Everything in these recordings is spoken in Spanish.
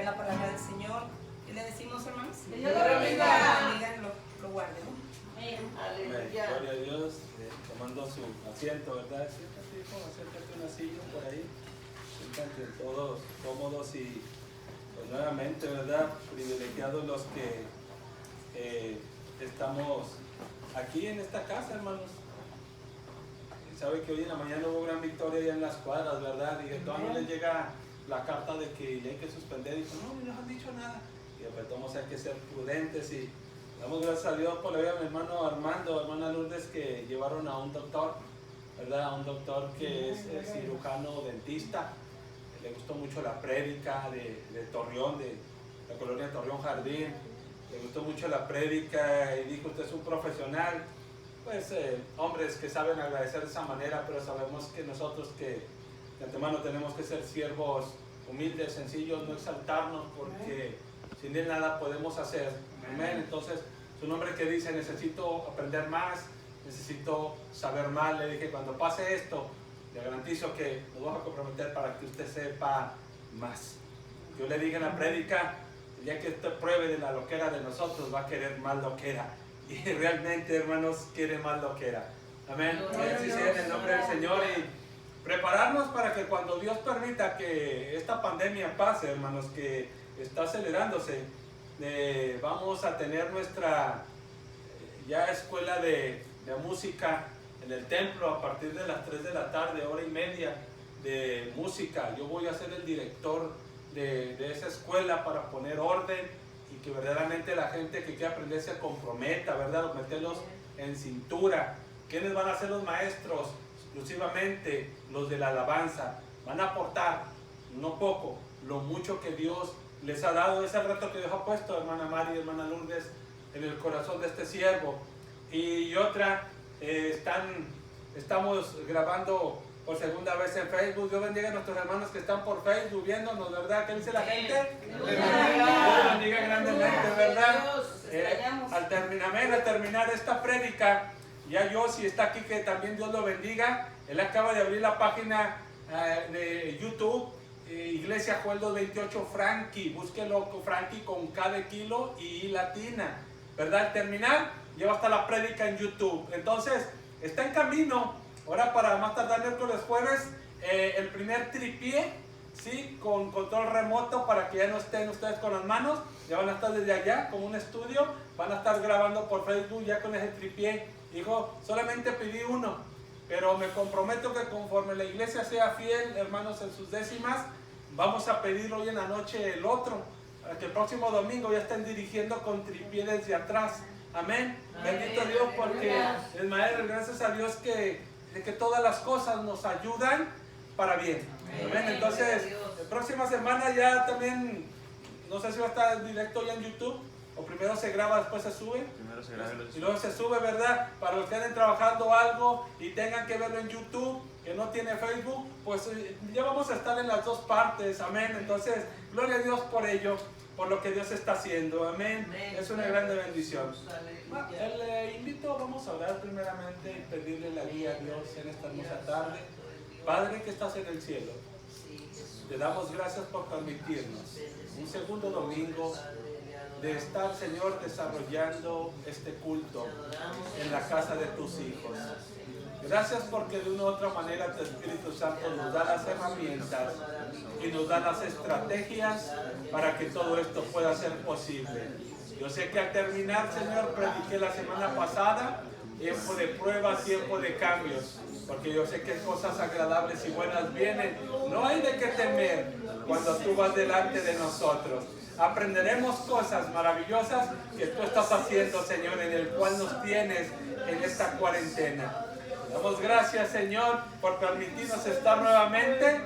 traer la palabra del Señor. ¿Qué le decimos, hermanos? Que Dios lo bendiga. Lo guarde, ¿no? Aleluya. Gloria a Dios, tomando su asiento, ¿verdad? Siéntate, hijo, acércate una silla por ahí. Siéntate todos cómodos y pues nuevamente, ¿verdad? Privilegiados los que estamos aquí en esta casa, hermanos. Sabe que hoy en la mañana hubo gran victoria allá en las cuadras, ¿verdad? Y todavía no les llega la carta de que hay que suspender. Y dijo, no nos han dicho nada. Y después todos hay que ser prudentes y damos gracias a Dios por la vida de mi hermano Armando, hermana Lourdes, que llevaron a un doctor, ¿verdad? A un doctor que es cirujano dentista. Le gustó mucho la prédica de Torreón, de la colonia Torreón Jardín. Le gustó mucho la prédica y dijo, usted es un profesional. Pues hombres que saben agradecer de esa manera, pero sabemos que nosotros que de antemano tenemos que ser siervos humildes, sencillos, no exaltarnos, porque sin él nada podemos hacer. Amén. Entonces, es un hombre que dice, necesito aprender más, necesito saber más. Le dije, cuando pase esto, le garantizo que nos vamos a comprometer para que usted sepa más. Yo le dije en la prédica, ya que usted pruebe de la loquera de nosotros, va a querer más loquera. Y realmente, hermanos, quiere más loquera. Amén. Así sea en el nombre del Señor y prepararnos para que cuando Dios permita que esta pandemia pase, hermanos, que está acelerándose, vamos a tener nuestra ya escuela de música en el templo a partir de las 3 de la tarde, hora y media de música. Yo voy a ser el director de esa escuela para poner orden y que verdaderamente la gente que quiera aprender se comprometa, ¿verdad? Meterlos en cintura. ¿Quiénes van a ser los maestros? Exclusivamente los de la alabanza. Van a aportar, no poco, lo mucho que Dios les ha dado, ese reto que Dios ha puesto, hermana Mari y hermana Lourdes, en el corazón de este siervo. Y otra, estamos grabando por segunda vez en Facebook. Dios bendiga a nuestros hermanos que están por Facebook viéndonos, ¿verdad? ¿Qué dice la gente? Dios bendiga grandemente, ¿verdad? Al terminar esta prédica, ya yo, si está aquí, que también Dios lo bendiga. Él acaba de abrir la página de YouTube, Iglesia Joel 228 Frankie. Búsquelo, Frankie con K de kilo y latina, ¿verdad? Al terminar, lleva hasta la prédica en YouTube. Entonces, está en camino. Ahora para más tardar miércoles jueves, el primer tripié, ¿sí? Con control remoto para que ya no estén ustedes con las manos, ya van a estar desde allá como un estudio, van a estar grabando por Facebook ya con ese tripié. Dijo, solamente pedí uno, pero me comprometo que conforme la iglesia sea fiel, hermanos, en sus décimas, vamos a pedir hoy en la noche el otro, para que el próximo domingo ya estén dirigiendo con tripié desde atrás. Amén. Bendito Dios, porque Ismael, gracias a Dios que todas las cosas nos ayudan para bien. Amén. Entonces, la próxima semana ya también, no sé si va a estar directo ya en YouTube, o primero se graba, después se sube. Primero se graba y luego se sube, ¿verdad? Para los que anden trabajando algo y tengan que verlo en YouTube, que no tiene Facebook, pues ya vamos a estar en las dos partes. Amén. Entonces, gloria a Dios por ello, por lo que Dios está haciendo. Amén. Es una grande bendición. Le invito, vamos a orar primeramente y pedirle la guía a Dios en esta hermosa tarde. Padre que estás en el cielo, te damos gracias por permitirnos un segundo domingo de estar, Señor, desarrollando este culto en la casa de tus hijos. Gracias porque de una u otra manera tu Espíritu Santo nos da las herramientas y nos da las estrategias para que todo esto pueda ser posible. Yo sé que al terminar, Señor, prediqué la semana pasada, tiempo de pruebas, tiempo de cambios, porque yo sé que cosas agradables y buenas vienen. No hay de qué temer cuando tú vas delante de nosotros. Aprenderemos cosas maravillosas que tú estás haciendo, Señor, en el cual nos tienes en esta cuarentena. Damos gracias, Señor, por permitirnos estar nuevamente,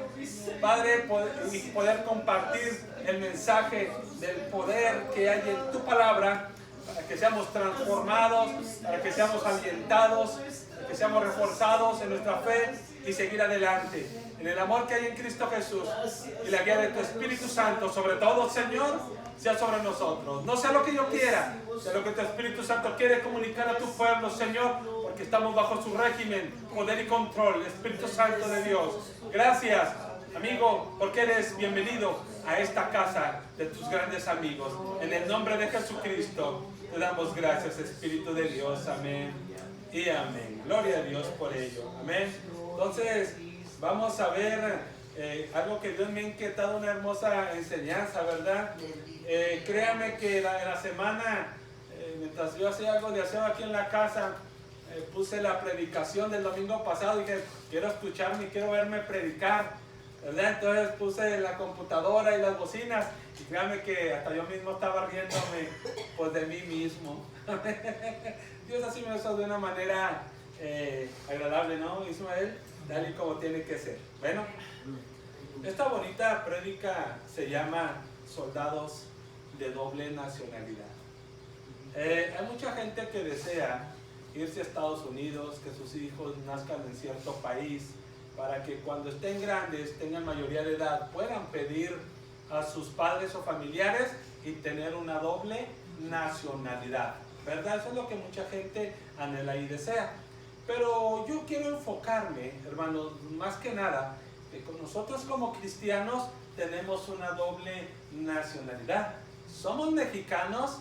Padre, y poder compartir el mensaje del poder que hay en tu palabra, para que seamos transformados, para que seamos alientados, para que seamos reforzados en nuestra fe y seguir adelante, en el amor que hay en Cristo Jesús y la guía de tu Espíritu Santo, sobre todo, Señor, sea sobre nosotros. No sea lo que yo quiera, sea lo que tu Espíritu Santo quiere comunicar a tu pueblo, Señor, porque estamos bajo su régimen, poder y control, Espíritu Santo de Dios. Gracias, amigo, porque eres bienvenido a esta casa de tus grandes amigos. En el nombre de Jesucristo te damos gracias, Espíritu de Dios. Amén y amén. Gloria a Dios por ello. Amén. Entonces, vamos a ver algo que Dios me ha inquietado, una hermosa enseñanza, ¿verdad? Créame que en la semana, mientras yo hacía algo de aseo aquí en la casa, puse la predicación del domingo pasado y dije, quiero escucharme, quiero verme predicar, ¿verdad? Entonces puse la computadora y las bocinas y créame que hasta yo mismo estaba riéndome pues de mí mismo. Dios así me hizo de una manera agradable, ¿no, Ismael? Tal y como tiene que ser. Bueno, esta bonita prédica se llama Soldados de Doble Nacionalidad. Hay mucha gente que desea irse a Estados Unidos, que sus hijos nazcan en cierto país, para que cuando estén grandes, tengan mayoría de edad, puedan pedir a sus padres o familiares y tener una doble nacionalidad, ¿verdad? Eso es lo que mucha gente anhela y desea. Pero yo quiero enfocarme, hermanos, más que nada, que nosotros como cristianos tenemos una doble nacionalidad. Somos mexicanos,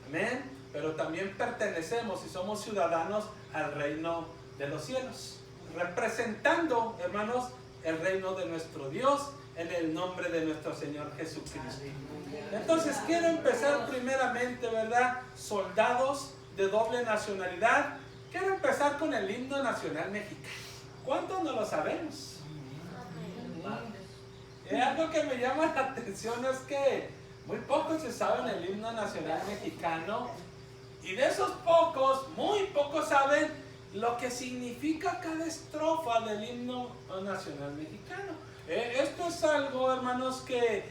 amén, pero también pertenecemos y somos ciudadanos al reino de los cielos, representando, hermanos, el reino de nuestro Dios en el nombre de nuestro Señor Jesucristo. Entonces quiero empezar primeramente, ¿verdad? Soldados de doble nacionalidad. Quiero empezar con el himno nacional mexicano. ¿Cuántos no lo sabemos? Algo que me llama la atención es que muy pocos se saben el himno nacional mexicano, y de esos pocos, muy pocos saben lo que significa cada estrofa del himno nacional mexicano. Esto es algo, hermanos, que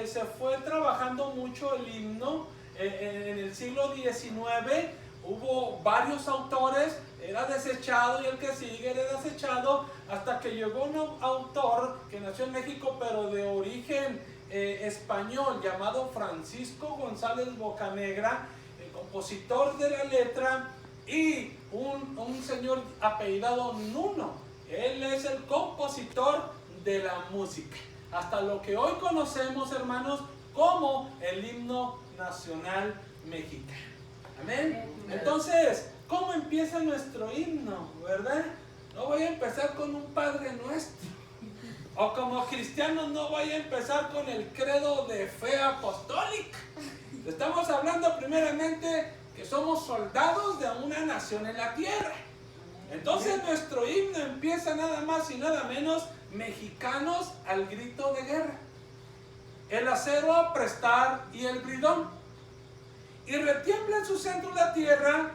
se fue trabajando mucho el himno en el siglo XIX. Hubo varios autores, era desechado y el que sigue era desechado, hasta que llegó un autor que nació en México pero de origen español, llamado Francisco González Bocanegra, el compositor de la letra, y un señor apellidado Nuno. Él es el compositor de la música, hasta lo que hoy conocemos, hermanos, como el himno nacional mexicano. Amén. Entonces, ¿cómo empieza nuestro himno, verdad? No voy a empezar con un Padre Nuestro, o como cristianos no voy a empezar con el credo de fe apostólica. Estamos hablando primeramente que somos soldados de una nación en la tierra. Entonces nuestro himno empieza nada más y nada menos: mexicanos al grito de guerra, el acero a prestar y el bridón, y retiembla en su centro la tierra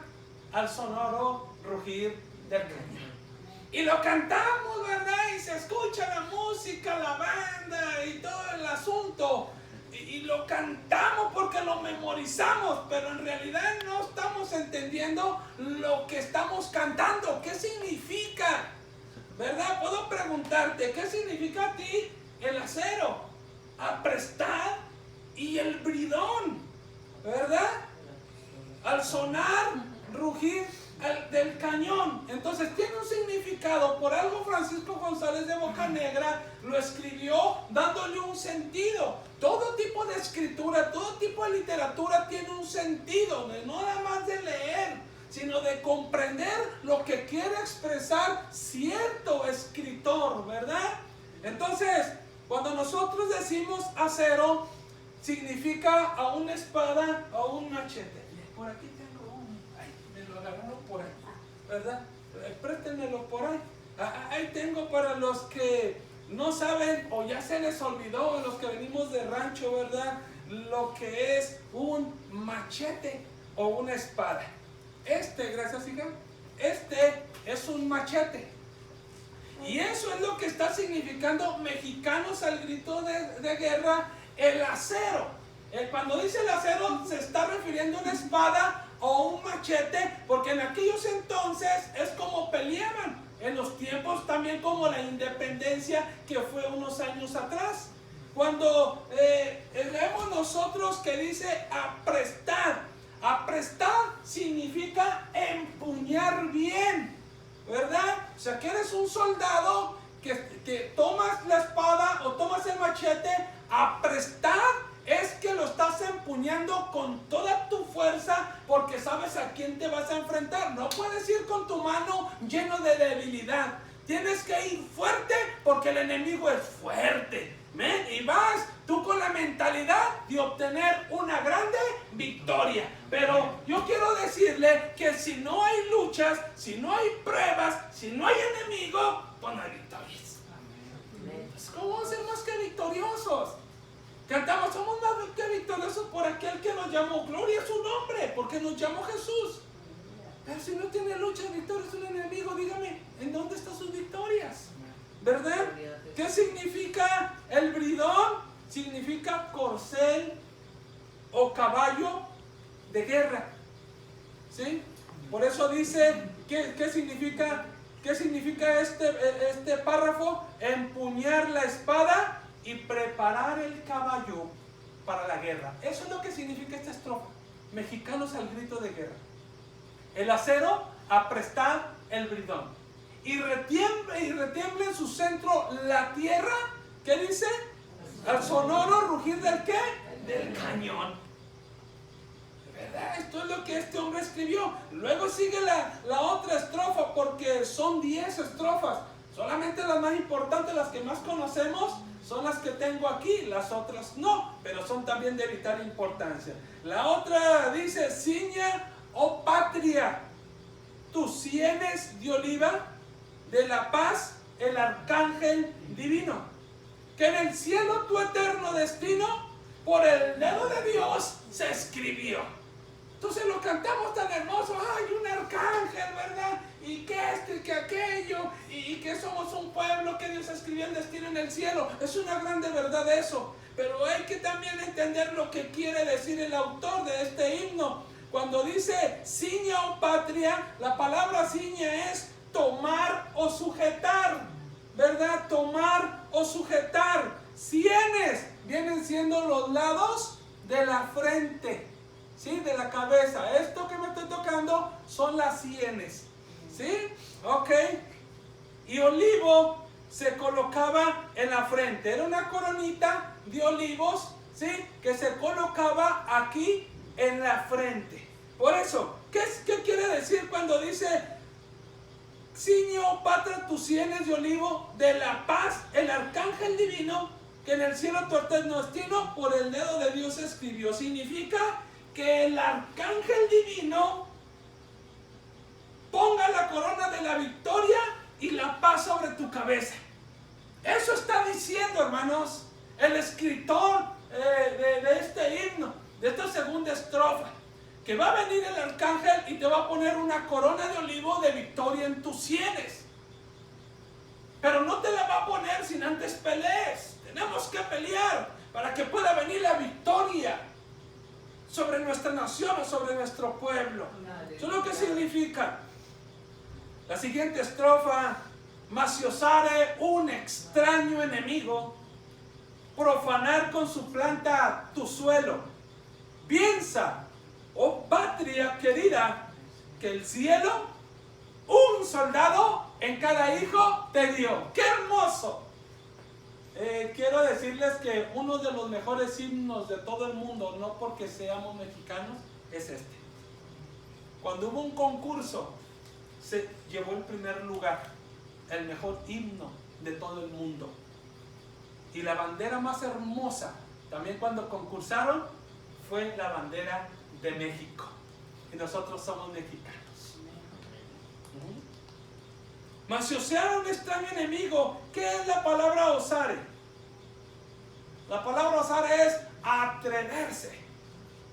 al sonoro rugir del cañón. Y lo cantamos, ¿verdad? Y se escucha la música, la banda y todo el asunto. Y lo cantamos porque lo memorizamos, pero en realidad no estamos entendiendo lo que estamos cantando. ¿Qué significa? ¿Verdad? Puedo preguntarte, ¿qué significa a ti el acero, aprestar y el bridón? ¿Verdad? Al sonar, rugir del cañón. Entonces tiene un significado. Por algo Francisco González de Bocanegra lo escribió dándole un sentido. Todo tipo de escritura, todo tipo de literatura tiene un sentido, no nada más de leer, sino de comprender lo que quiere expresar cierto escritor, ¿verdad? Entonces, cuando nosotros decimos acero, significa a una espada o un machete. Por aquí tengo uno. Ay, me lo agarraron por ahí, ¿verdad? Préstenmelo por ahí. Ahí tengo para los que no saben o ya se les olvidó, los que venimos de rancho, ¿verdad? Lo que es un machete o una espada. Gracias, hija. Este es un machete. Y eso es lo que está significando mexicanos al grito de guerra. El acero, cuando dice el acero se está refiriendo a una espada o un machete, porque en aquellos entonces es como peleaban, en los tiempos también como la independencia que fue unos años atrás. Cuando leemos nosotros que dice aprestar, aprestar significa empuñar bien, ¿verdad? O sea que eres un soldado que tomas la espada o tomas el machete, aprestar es que lo estás empuñando con toda tu fuerza porque sabes a quién te vas a enfrentar. No puedes ir con tu mano lleno de debilidad. Tienes que ir fuerte porque el enemigo es fuerte. ¿Ven? Y vas tú con la mentalidad de obtener una grande victoria. Pero yo quiero decirle que si no hay luchas, si no hay pruebas, si no hay enemigo, pues no hay victorias. Pues ¿cómo vamos a ser más que victoriosos? Cantamos, somos más que victoriosos por aquel que nos llamó. Gloria a su nombre, porque nos llamó Jesús. Pero si no tiene lucha, victoria es un enemigo. Dígame, ¿en dónde están sus victorias? ¿Verdad? ¿Qué significa el bridón? Significa corcel o caballo de guerra. ¿Sí? Por eso dice, ¿qué significa este párrafo? Empuñar la espada y preparar el caballo para la guerra. Eso es lo que significa esta estrofa. Mexicanos al grito de guerra. El acero, aprestar el bridón. Y retiembla en su centro la tierra. ¿Qué dice? Al sonoro rugir del ¿qué? Del cañón. ¿Verdad? Esto es lo que este hombre escribió. Luego sigue la otra estrofa, porque son 10 estrofas. Solamente las más importantes, las que más conocemos, son las que tengo aquí. Las otras no, pero son también de vital importancia. La otra dice: ciña, oh patria, tus sienes de oliva, de la paz el arcángel divino, que en el cielo tu eterno destino por el dedo de Dios se escribió. Entonces lo cantamos tan hermoso. Hay un arcángel, ¿verdad? Y que esto y que aquello, y que somos un pueblo que Dios escribió el destino en el cielo. Es una grande verdad eso. Pero hay que también entender lo que quiere decir el autor de este himno. Cuando dice ciña o patria, la palabra ciña es tomar o sujetar, ¿verdad? Tomar o sujetar. Sienes vienen siendo los lados de la frente, ¿sí? De la cabeza. Esto que me estoy tocando son las sienes, ¿sí? Ok. Y olivo se colocaba en la frente. Era una coronita de olivos, ¿sí? Que se colocaba aquí en la frente. Por eso, ¿qué quiere decir cuando dice ciño, patria, tus sienes de olivo, de la paz, el arcángel divino, que en el cielo tu eterno destino por el dedo de Dios escribió? Significa que el arcángel divino ponga la corona de la victoria y la paz sobre tu cabeza. Eso está diciendo, hermanos, el escritor de este himno, de esta segunda estrofa, que va a venir el arcángel y te va a poner una corona de olivo de victoria en tus sienes. Pero no te la va a poner sin antes pelees. Tenemos que pelear para que pueda venir la victoria sobre nuestra nación o sobre nuestro pueblo. Eso es lo que significa. La siguiente estrofa: mas si osare un extraño enemigo profanar con su planta tu suelo, piensa, oh patria querida, que el cielo un soldado en cada hijo te dio. ¡Qué hermoso! Quiero decirles que uno de los mejores himnos de todo el mundo, no porque seamos mexicanos, es este. Cuando hubo un concurso, se llevó el primer lugar, el mejor himno de todo el mundo. Y la bandera más hermosa, también cuando concursaron, fue la bandera de México. Y nosotros somos mexicanos. Mas si osara un extraño enemigo, ¿qué es la palabra osare? La palabra osare es atreverse.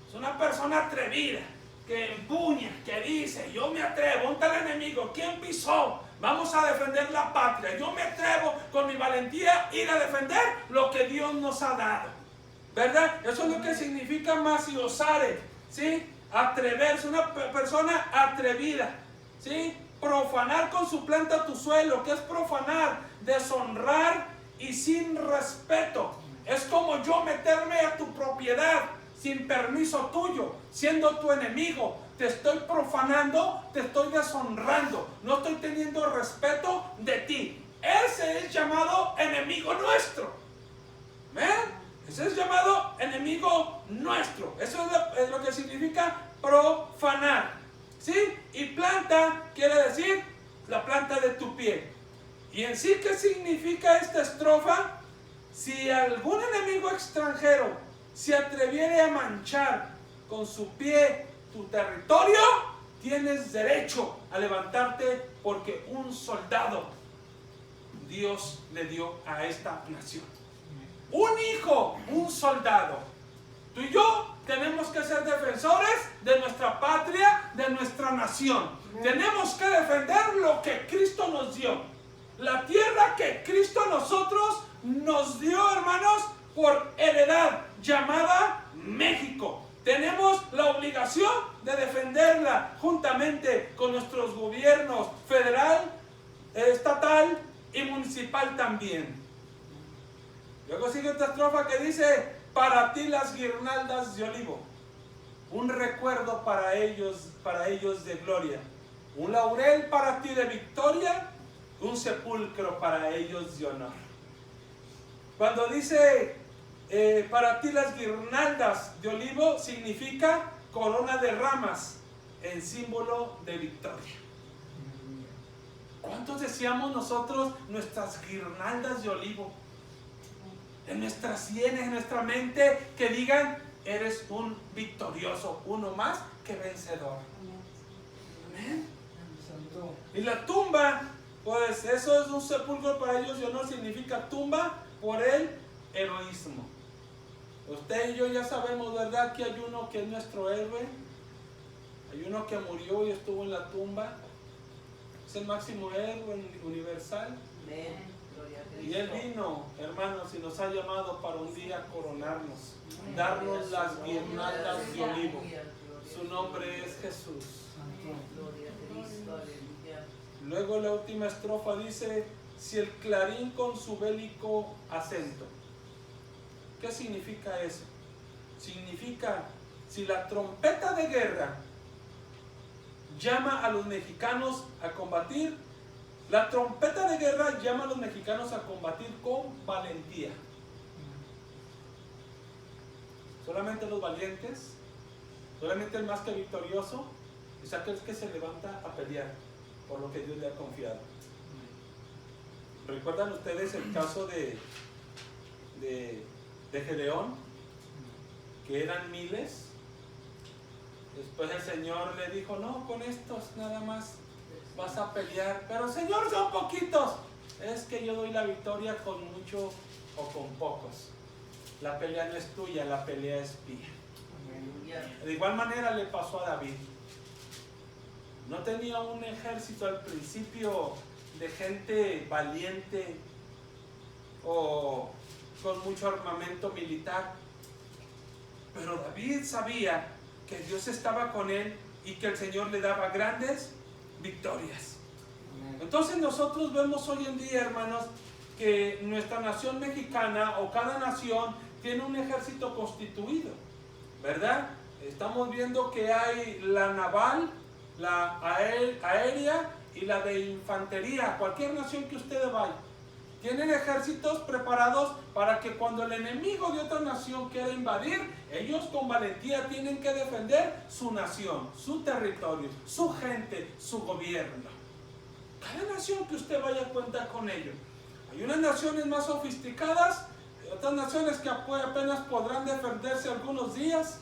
Es una persona atrevida, que empuña, que dice: yo me atrevo, un tal enemigo, ¿quién pisó? Vamos a defender la patria. Yo me atrevo con mi valentía ir a defender lo que Dios nos ha dado. ¿Verdad? Eso es lo que significa mas si osare, ¿sí? Atreverse, una persona atrevida, ¿sí? Profanar con su planta tu suelo. ¿Qué es profanar? Deshonrar y sin respeto. Es como yo meterme a tu propiedad sin permiso tuyo, siendo tu enemigo. Te estoy profanando, te estoy deshonrando, no estoy teniendo respeto de ti. ese es llamado enemigo nuestro. ¿Ven? Ese es llamado enemigo nuestro. Eso es lo que significa profanar. ¿Sí? Y planta quiere decir la planta de tu pie. Y en sí, ¿qué significa esta estrofa? Si algún enemigo extranjero se atreviere a manchar con su pie tu territorio, tienes derecho a levantarte, porque un soldado Dios le dio a esta nación. Un hijo, un soldado. Tú y yo tenemos que ser defensores de nuestra patria, de nuestra nación. Tenemos que defender lo que Cristo nos dio. La tierra que Cristo nos dio, hermanos, por heredad, llamada México. Tenemos la obligación de defenderla juntamente con nuestros gobiernos federal, estatal y municipal también. Luego sigue otra estrofa que dice: para ti las guirnaldas de olivo, un recuerdo para ellos de gloria, un laurel para ti de victoria, un sepulcro para ellos de honor. Cuando dice para ti las guirnaldas de olivo, significa corona de ramas en símbolo de victoria. ¿Cuántos deseamos nosotros nuestras guirnaldas de olivo en nuestras sienes, en nuestra mente, que digan: eres un victorioso, uno más que vencedor? Amén. Y la tumba, pues eso es un sepulcro para ellos de honor, significa tumba por el heroísmo. Usted y yo ya sabemos, ¿verdad?, que hay uno que es nuestro héroe. Hay uno que murió y estuvo en la tumba. Es el máximo héroe universal. Amén. Y Él vino, hermanos, y nos ha llamado para un día coronarnos, darnos las guirnaldas de olivo. Su nombre es Jesús. Luego la última estrofa dice: si el clarín con su bélico acento. ¿Qué significa eso? Significa, si la trompeta de guerra llama a los mexicanos a combatir, la trompeta de guerra llama a los mexicanos a combatir con valentía. Solamente los valientes, solamente el más que victorioso, es aquel que se levanta a pelear por lo que Dios le ha confiado. ¿Recuerdan ustedes el caso de Gedeón? Que eran miles. Después el Señor le dijo: no, con estos nada más vas a pelear. Pero Señor, son poquitos. Es que yo doy la victoria con mucho o con pocos. La pelea no es tuya, la pelea es mía. De igual manera le pasó a David. No tenía un ejército al principio de gente valiente o con mucho armamento militar, pero David sabía que Dios estaba con él y que el Señor le daba grandes victorias. Entonces nosotros vemos hoy en día, hermanos, que nuestra nación mexicana o cada nación tiene un ejército constituido, ¿verdad? Estamos viendo que hay la naval, la aérea y la de infantería. Cualquier nación que ustedes vayan, tienen ejércitos preparados para que cuando el enemigo de otra nación quiera invadir, ellos con valentía tienen que defender su nación, su territorio, su gente, su gobierno. Cada nación que usted vaya cuenta con ello. Hay unas naciones más sofisticadas, otras naciones que apenas podrán defenderse algunos días,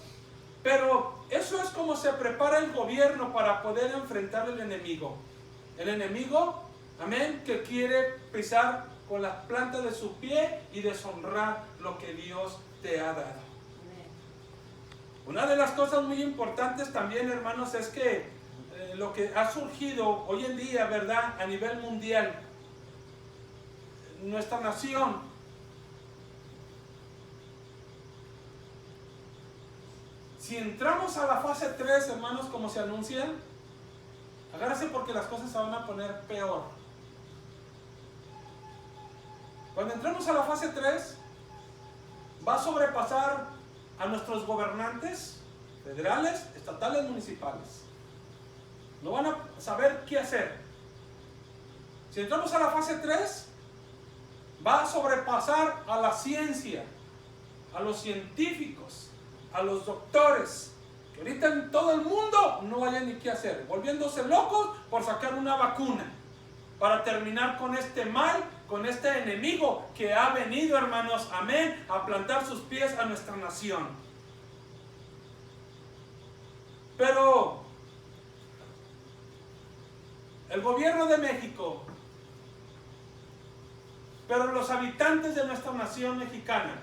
pero eso es como se prepara el gobierno para poder enfrentar al enemigo. El enemigo, amén, que quiere pisar con las plantas de su pie y deshonrar lo que Dios te ha dado. Una de las cosas muy importantes también, hermanos, es que lo que ha surgido hoy en día, ¿verdad?, a nivel mundial, nuestra nación, si entramos a la fase 3, hermanos, como se anuncia, agárrese porque las cosas se van a poner peor. Cuando entremos a la fase 3, va a sobrepasar a nuestros gobernantes federales, estatales, municipales. No van a saber qué hacer. Si entramos a la fase 3, va a sobrepasar a la ciencia, a los científicos, a los doctores, que ahorita en todo el mundo no hayan ni qué hacer, volviéndose locos por sacar una vacuna para terminar con este mal, con este enemigo que ha venido, hermanos, amén, a plantar sus pies a nuestra nación. Pero el gobierno de México, pero los habitantes de nuestra nación mexicana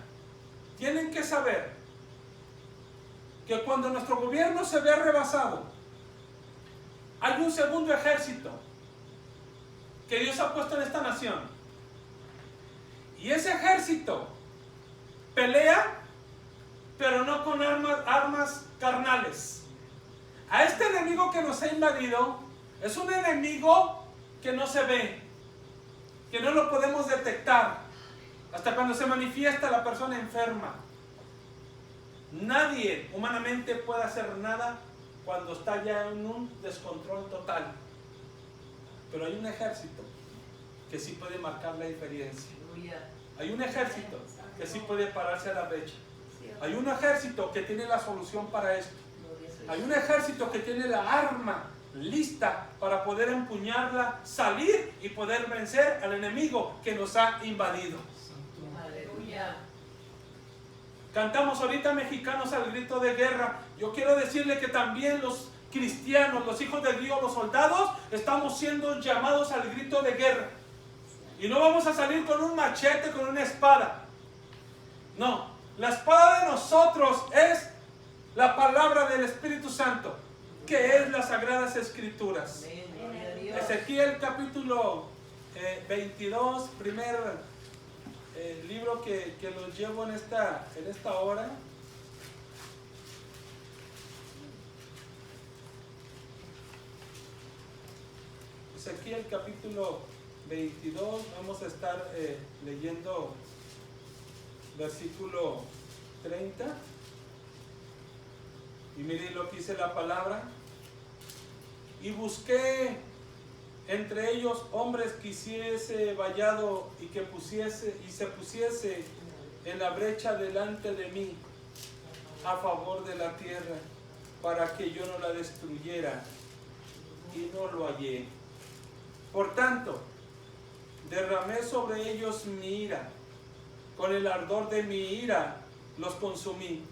tienen que saber que cuando nuestro gobierno se ve rebasado, hay un segundo ejército que Dios ha puesto en esta nación. Y ese ejército pelea, pero no con armas carnales. A este enemigo que nos ha invadido es un enemigo que no se ve, que no lo podemos detectar hasta cuando se manifiesta la persona enferma. Nadie humanamente puede hacer nada cuando está ya en un descontrol total. Pero hay un ejército que sí puede marcar la diferencia. Hay un ejército que sí puede pararse a la brecha. Hay un ejército que tiene la solución para esto. Hay un ejército que tiene la arma lista para poder empuñarla, salir y poder vencer al enemigo que nos ha invadido. Aleluya. Cantamos ahorita mexicanos al grito de guerra. Yo quiero decirle que también los cristianos, los hijos de Dios, los soldados, estamos siendo llamados al grito de guerra. Y no vamos a salir con un machete, con una espada. No, la espada de nosotros es la palabra del Espíritu Santo, que es las Sagradas Escrituras. Ezequiel capítulo 22, primer libro que los llevo en esta hora. Ezequiel capítulo 22, vamos a estar leyendo versículo 30. Y miren lo que dice la palabra. Y busqué entre ellos hombres que hiciese vallado y que se pusiese en la brecha delante de mí a favor de la tierra, para que yo no la destruyera, y no lo hallé. Por tanto, derramé sobre ellos mi ira, con el ardor de mi ira los consumí.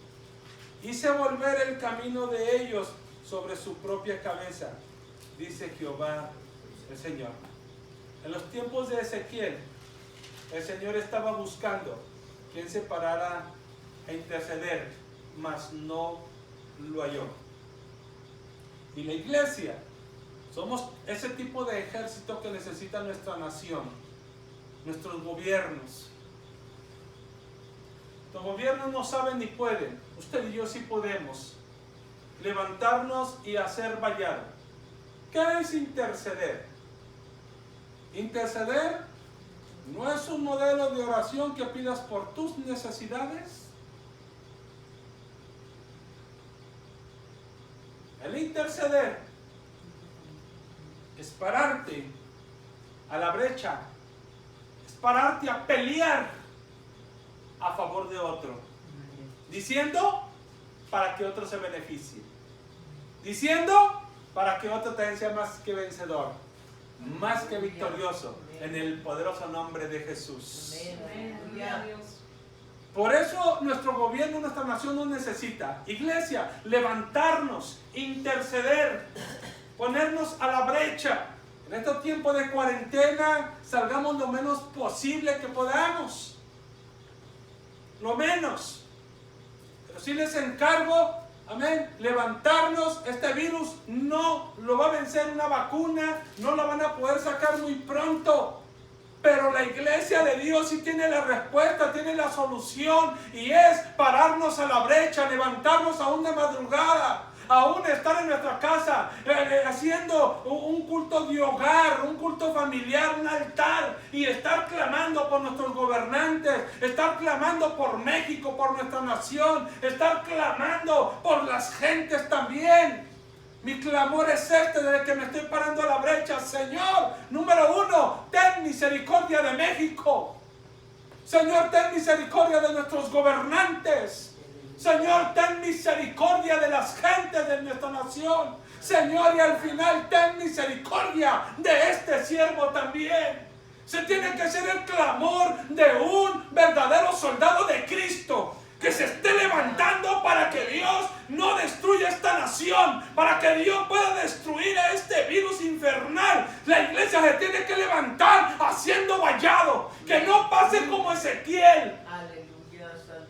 Hice volver el camino de ellos sobre su propia cabeza, dice Jehová el Señor. En los tiempos de Ezequiel, el Señor estaba buscando quien se parara a interceder, mas no lo halló. Y la iglesia, somos ese tipo de ejército que necesita nuestra nación, nuestros gobiernos. Los gobiernos no saben ni pueden. Usted y yo sí podemos levantarnos y hacer vallado. ¿Qué es interceder? Interceder no es un modelo de oración que pidas por tus necesidades. El interceder es pararte a la brecha, es pararte a pelear a favor de otro, diciendo para que otro se beneficie, diciendo para que otro también sea más que vencedor, más que victorioso, en el poderoso nombre de Jesús. Por eso nuestro gobierno, nuestra nación nos necesita, iglesia, levantarnos, interceder, ponernos a la brecha. En este tiempo de cuarentena salgamos lo menos posible que podamos, lo menos. Pero sí les encargo, amén, levantarnos. Este virus no lo va a vencer una vacuna, no la van a poder sacar muy pronto. Pero la iglesia de Dios sí tiene la respuesta, tiene la solución, y es pararnos a la brecha, levantarnos aún de madrugada, aún estar en nuestra casa haciendo un culto de hogar, un culto familiar, un altar, y estar clamando por nuestros gobernantes, estar clamando por México, por nuestra nación, estar clamando por las gentes también. Mi clamor es este desde que me estoy parando a la brecha. Señor, número uno, ten misericordia de México. Señor, ten misericordia de nuestros gobernantes. Señor, ten misericordia de las gentes de nuestra nación. Señor, y al final ten misericordia de este siervo también. Se tiene que ser el clamor de un verdadero soldado de Cristo, que se esté levantando para que Dios no destruya esta nación, para que Dios pueda destruir a este virus infernal. La iglesia se tiene que levantar haciendo vallado, que no pase como Ezequiel,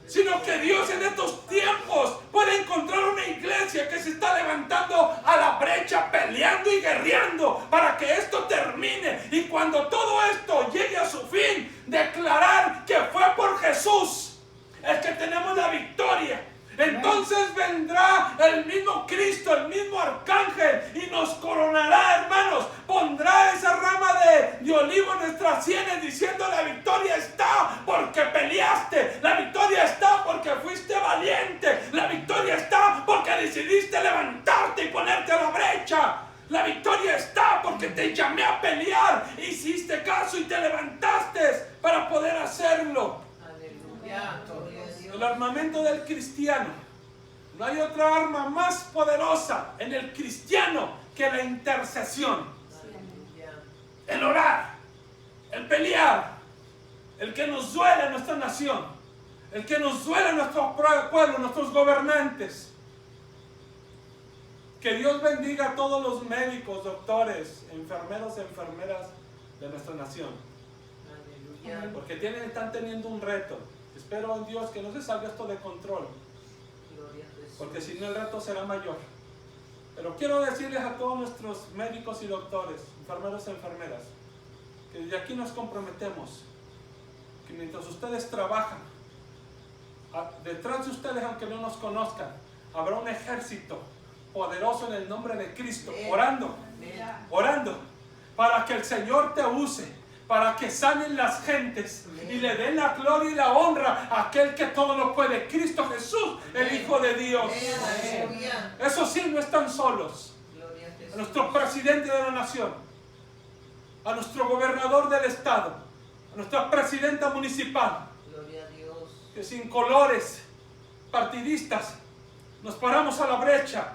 sino que Dios en estos tiempos puede encontrar una iglesia que se está levantando a la brecha, peleando y guerreando para que esto termine. Y cuando todo esto llegue a su fin, declarar que fue por Jesús el que tenemos la victoria. Entonces vendrá el mismo Cristo, el mismo arcángel, y nos coronará, hermanos. Pondrá esa rama de olivo en nuestras sienes, diciendo: la victoria está porque peleaste, la victoria está porque fuiste valiente, la victoria está porque decidiste levantarte y ponerte a la brecha. La victoria está porque te llamé a pelear, hiciste caso y te levantaste para poder hacerlo. El armamento del cristiano. No hay otra arma más poderosa en el cristiano que la intercesión. El orar, el pelear, el que nos duele a nuestra nación, el que nos duele a nuestro pueblo, nuestros gobernantes. Que Dios bendiga a todos los médicos, doctores, enfermeros, enfermeras de nuestra nación. Porque están teniendo un reto. Espero en Dios que no se salga esto de control, porque si no el reto será mayor. Pero quiero decirles a todos nuestros médicos y doctores, enfermeros y enfermeras, que desde aquí nos comprometemos que mientras ustedes trabajan, detrás de ustedes, aunque no nos conozcan, habrá un ejército poderoso en el nombre de Cristo, orando para que el Señor te use, para que sanen las gentes y le den la gloria y la honra a aquel que todo lo puede, Cristo Jesús, el Hijo de Dios. Eso sí, no están solos. A nuestro presidente de la nación, a nuestro gobernador del estado, a nuestra presidenta municipal, que sin colores partidistas nos paramos a la brecha,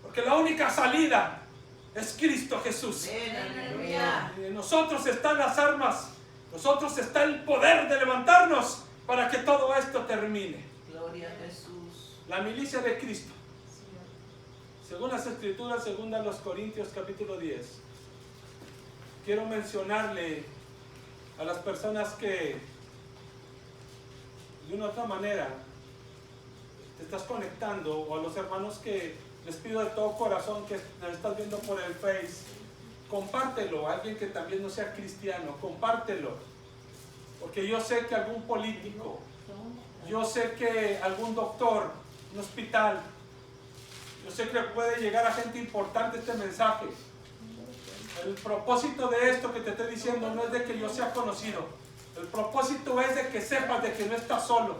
porque la única salida es Cristo Jesús. Y en nosotros están las armas, nosotros está el poder de levantarnos para que todo esto termine. Gloria a Jesús. La milicia de Cristo, según las Escrituras, según a los Corintios capítulo 10. Quiero mencionarle a las personas que de una u otra manera te estás conectando, o a los hermanos que les pido de todo corazón que nos estás viendo por el Face, compártelo. A alguien que también no sea cristiano, compártelo, porque yo sé que algún político, yo sé que algún doctor, un hospital, yo sé que puede llegar a gente importante este mensaje. El propósito de esto que te estoy diciendo no es de que yo sea conocido, el propósito es de que sepas de que no estás solo,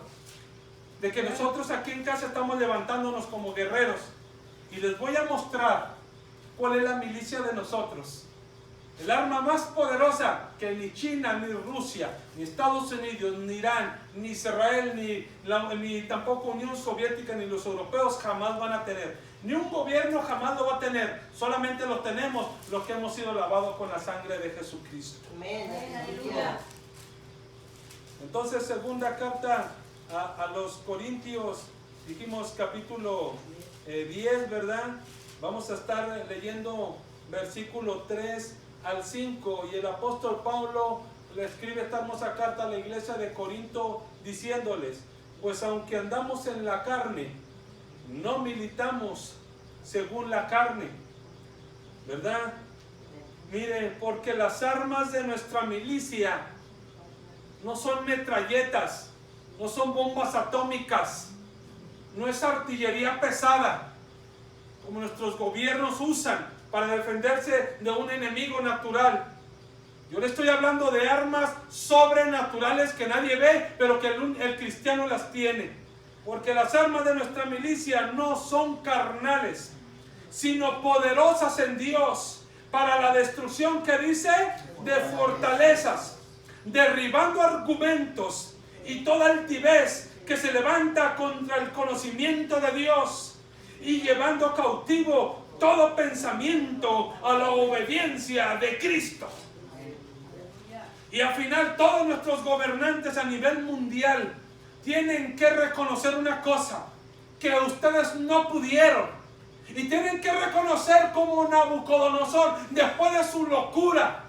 de que nosotros aquí en casa estamos levantándonos como guerreros. Y les voy a mostrar cuál es la milicia de nosotros. El arma más poderosa que ni China, ni Rusia, ni Estados Unidos, ni Irán, ni Israel, ni tampoco Unión Soviética, ni los europeos jamás van a tener. Ni un gobierno jamás lo va a tener. Solamente lo tenemos los que hemos sido lavados con la sangre de Jesucristo. Amén. Entonces, segunda carta a los Corintios, dijimos capítulo 10, ¿verdad? Vamos a estar leyendo versículo 3 al 5, y el apóstol Pablo le escribe esta hermosa carta a la iglesia de Corinto diciéndoles: pues aunque andamos en la carne, no militamos según la carne, ¿verdad? Mire, porque las armas de nuestra milicia no son metralletas, no son bombas atómicas, no es artillería pesada como nuestros gobiernos usan para defenderse de un enemigo natural. Yo le estoy hablando de armas sobrenaturales que nadie ve, pero que el cristiano las tiene. Porque las armas de nuestra milicia no son carnales, sino poderosas en Dios para la destrucción, que dice, de fortalezas, derribando argumentos y toda altivez que se levanta contra el conocimiento de Dios y llevando cautivo todo pensamiento a la obediencia de Cristo. Y al final todos nuestros gobernantes a nivel mundial tienen que reconocer una cosa, que ustedes no pudieron. Y tienen que reconocer como Nabucodonosor, después de su locura,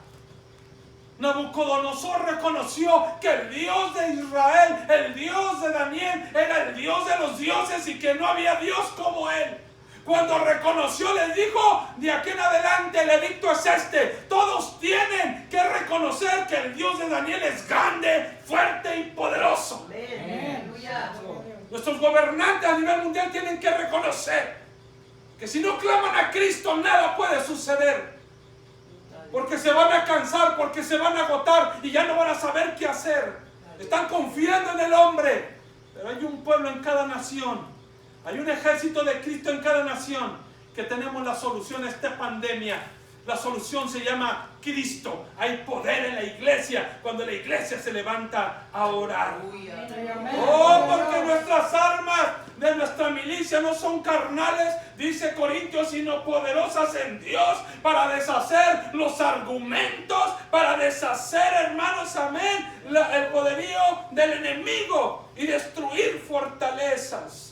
Nabucodonosor reconoció que el Dios de Israel, el Dios de Daniel, era el Dios de los dioses y que no había Dios como él. Cuando reconoció, les dijo: de aquí en adelante el edicto es este: todos tienen que reconocer que el Dios de Daniel es grande, fuerte y poderoso. Nuestros gobernantes a nivel mundial tienen que reconocer que si no claman a Cristo, nada puede suceder. Porque se van a cansar, porque se van a agotar y ya no van a saber qué hacer. Están confiando en el hombre. Pero hay un pueblo en cada nación. Hay un ejército de Cristo en cada nación, que tenemos la solución a esta pandemia. La solución se llama Cristo. Hay poder en la iglesia cuando la iglesia se levanta a orar. Oh, porque nuestras armas de nuestra milicia no son carnales, dice Corintios, sino poderosas en Dios para deshacer los argumentos, para deshacer, hermanos, amén, el poderío del enemigo y destruir fortalezas.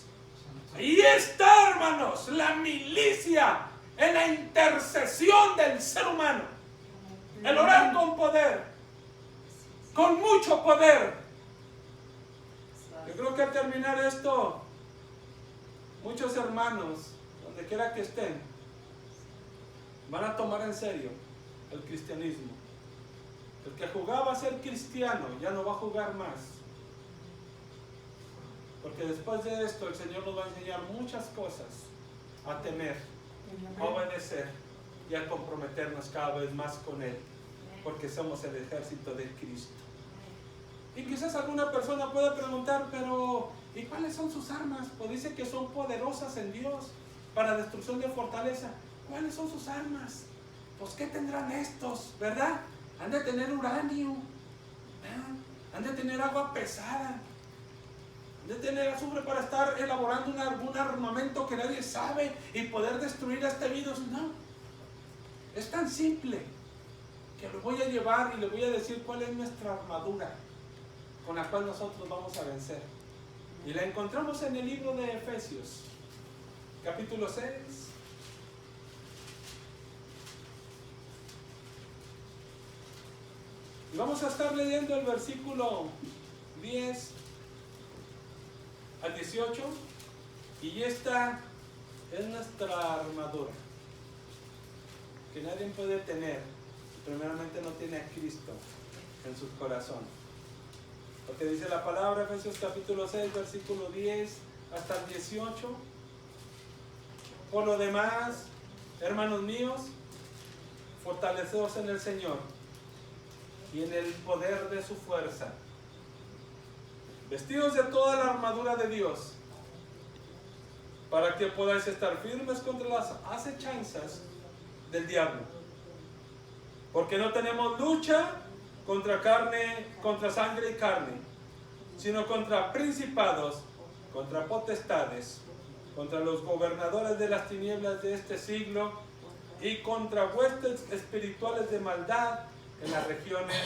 Ahí está, hermanos, la milicia en la intercesión del ser humano. El orar con poder, con mucho poder. Yo creo que al terminar esto, muchos hermanos, donde quiera que estén, van a tomar en serio el cristianismo. El que jugaba a ser cristiano ya no va a jugar más. Porque después de esto el Señor nos va a enseñar muchas cosas: a temer, a obedecer y a comprometernos cada vez más con Él, porque somos el ejército de Cristo. Y quizás alguna persona pueda preguntar: pero ¿y cuáles son sus armas? Pues dice que son poderosas en Dios para destrucción de fortaleza. ¿Cuáles son sus armas? Pues ¿qué tendrán estos? ¿Verdad? Han de tener uranio, han de tener agua pesada, de tener azufre para estar elaborando algún armamento que nadie sabe y poder destruir a este virus. No, es tan simple que lo voy a llevar y le voy a decir cuál es nuestra armadura con la cual nosotros vamos a vencer. Y la encontramos en el libro de Efesios, capítulo 6. Y vamos a estar leyendo el versículo 10 al 18, y esta es nuestra armadura, que nadie puede tener, primeramente no tiene a Cristo en su corazón. Porque dice la palabra, Efesios capítulo 6, versículo 10 hasta el 18. Por lo demás, hermanos míos, fortaleceos en el Señor y en el poder de su fuerza. Vestidos de toda la armadura de Dios, para que podáis estar firmes contra las acechanzas del diablo. Porque no tenemos lucha contra sangre y carne, sino contra principados, contra potestades, contra los gobernadores de las tinieblas de este siglo y contra huestes espirituales de maldad en las regiones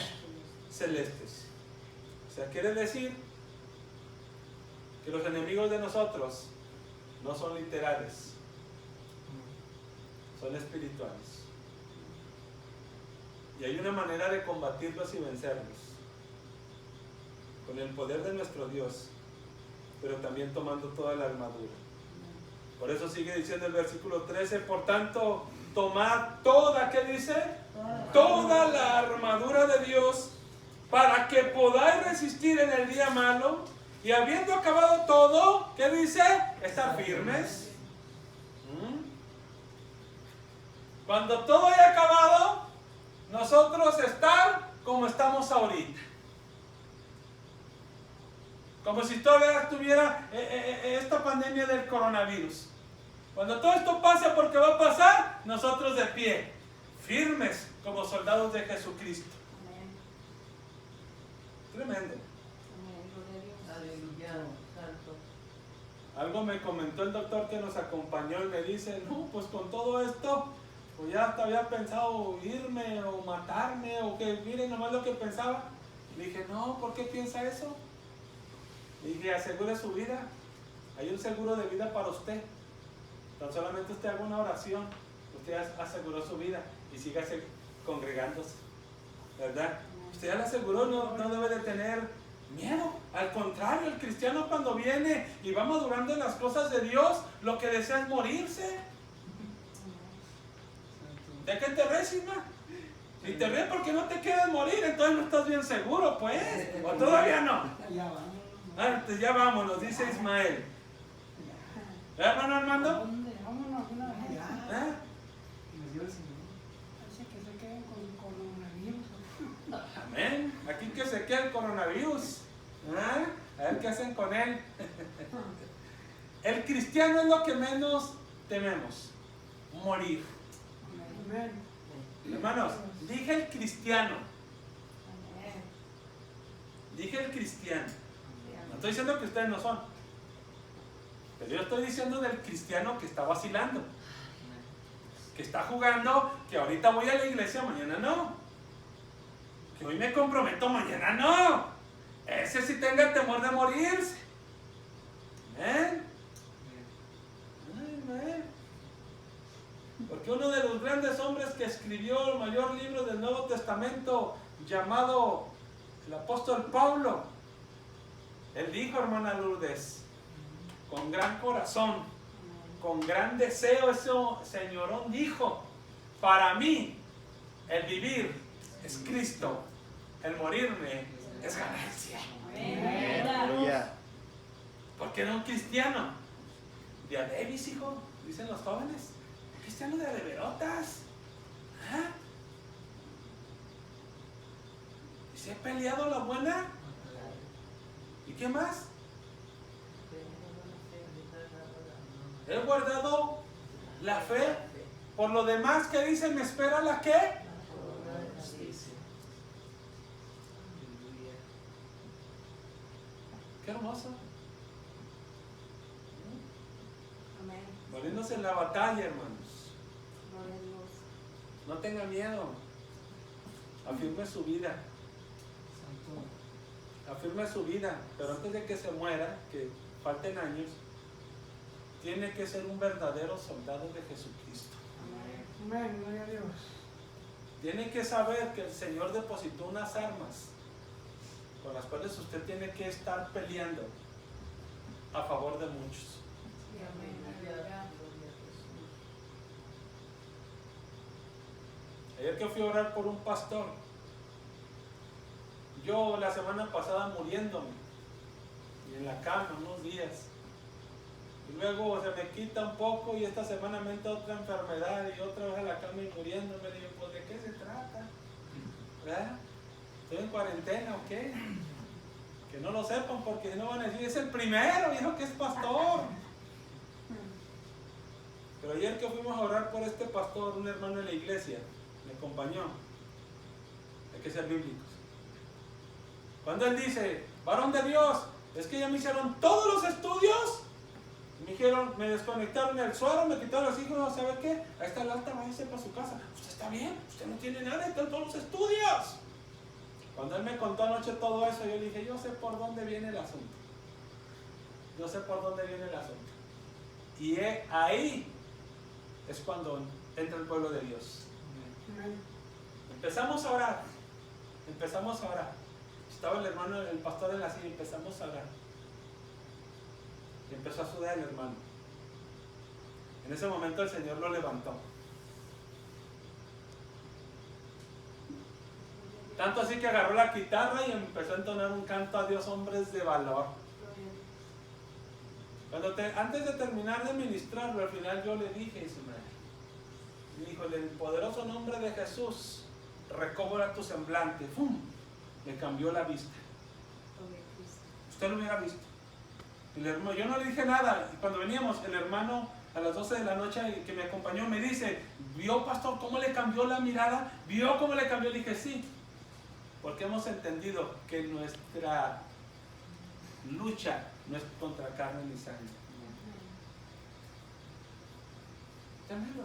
celestes. O sea, quiere decir que los enemigos de nosotros no son literales, son espirituales. Y hay una manera de combatirlos y vencerlos, con el poder de nuestro Dios, pero también tomando toda la armadura. Por eso sigue diciendo el versículo 13: por tanto, tomad toda, ¿qué dice? Toda la armadura de Dios, para que podáis resistir en el día malo, y habiendo acabado todo, ¿qué dice? Estar firmes. Cuando todo haya acabado, nosotros estar como estamos ahorita. Como si todavía estuviera esta pandemia del coronavirus. Cuando todo esto pase, porque va a pasar, nosotros de pie, firmes como soldados de Jesucristo. Tremendo. Aleluya, santo. Algo me comentó el doctor que nos acompañó y me dice, no, pues con todo esto, pues ya hasta había pensado irme o matarme o que miren nomás lo que pensaba. Le dije, no, ¿por qué piensa eso? Le dije, asegure su vida. Hay un seguro de vida para usted. Tan solamente usted haga una oración, usted ya aseguró su vida y sígase congregándose, ¿verdad? Usted ya la aseguró, no debe de tener miedo. Al contrario, el cristiano cuando viene y va madurando en las cosas de Dios, lo que desea es morirse. ¿De qué te ríes, Isma? Si te ríes porque no te quieres morir, entonces no estás bien seguro, pues. ¿O todavía no? Antes ya vámonos, dice Ismael. ¿Hermano Armando? Vámonos una vez. ¿Eh? Parece que se queden con coronavirus. Amén. Aquí que se quede el coronavirus. ¿Ah? A ver qué hacen con él. El cristiano es lo que menos tememos. Morir. Amén. Hermanos, dije el cristiano. Dije el cristiano. No estoy diciendo que ustedes no son. Pero yo estoy diciendo del cristiano que está vacilando. Que está jugando, que ahorita voy a la iglesia, mañana no. Que hoy me comprometo, mañana no. Ese sí tenga temor de morirse. Amén. Amén. Porque uno de los grandes hombres que escribió el mayor libro del Nuevo Testamento, llamado el apóstol Pablo, él dijo, hermana Lourdes, con gran corazón, con gran deseo, ese señorón dijo, para mí el vivir es Cristo, el morirme es ganancia. Aleluya. Porque era un cristiano de a Davis, hijo, dicen los jóvenes, un cristiano de verotas. ¿Ah? ¿Y si he peleado la buena? ¿Y qué más? He guardado la fe. Por lo demás, ¿qué dice? ¿Me espera la qué? Qué hermoso. Amén. Muriéndose en la batalla, hermanos. No tenga miedo. Afirme su vida. Afirme su vida. Pero antes de que se muera, que falten años, tiene que ser un verdadero soldado de Jesucristo. Amén, gloria a Dios. Tiene que saber que el Señor depositó unas armas con las cuales usted tiene que estar peleando a favor de muchos. Ayer que fui a orar por un pastor, yo la semana pasada muriéndome y en la cama unos días, y luego se me quita un poco y esta semana me entra otra enfermedad y otra vez a la cama y muriéndome. Digo, pues ¿de qué se trata? ¿Verdad? ¿Estoy en cuarentena o qué? Que no lo sepan porque no van a decir, es el primero, dijo que es pastor. Pero ayer que fuimos a orar por este pastor, un hermano de la iglesia me acompañó. Hay que ser bíblicos. Cuando él dice, varón de Dios, es que ya me hicieron todos los estudios. Me dijeron, me desconectaron el suero, me quitaron los hijos, ¿sabe qué? Ahí está el alta, váyase para su casa. Usted está bien, usted no tiene nada, están todos los estudios. Cuando él me contó anoche todo eso, yo le dije, yo sé por dónde viene el asunto. Yo sé por dónde viene el asunto. Y ahí es cuando entra el pueblo de Dios. Empezamos a orar. Empezamos a orar. Estaba el hermano, el pastor en la silla, empezamos a orar. Y empezó a sudar el hermano. En ese momento el Señor lo levantó. Tanto así que agarró la guitarra y empezó a entonar un canto a Dios, hombres de valor. Antes de terminar de ministrarlo, al final yo le dije, Ismael, me dijo, en el poderoso nombre de Jesús, recobra tu semblante. ¡Fum! Me cambió la vista. Usted lo hubiera visto. Yo no le dije nada. Y cuando veníamos, el hermano a las 12 de la noche que me acompañó me dice, ¿vio, pastor, cómo le cambió la mirada? ¿Vio cómo le cambió? Le dije, sí. Porque hemos entendido que nuestra lucha no es contra carne ni sangre. Tremendo.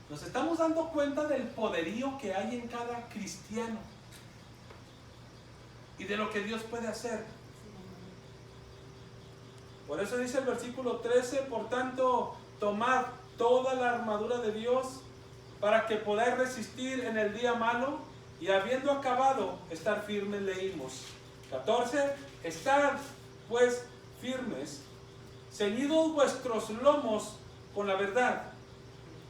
Nos estamos dando cuenta del poderío que hay en cada cristiano y de lo que Dios puede hacer. Por eso dice el versículo 13, por tanto, tomad toda la armadura de Dios para que podáis resistir en el día malo y habiendo acabado, estar firmes, leímos. 14, estad pues firmes, ceñidos vuestros lomos con la verdad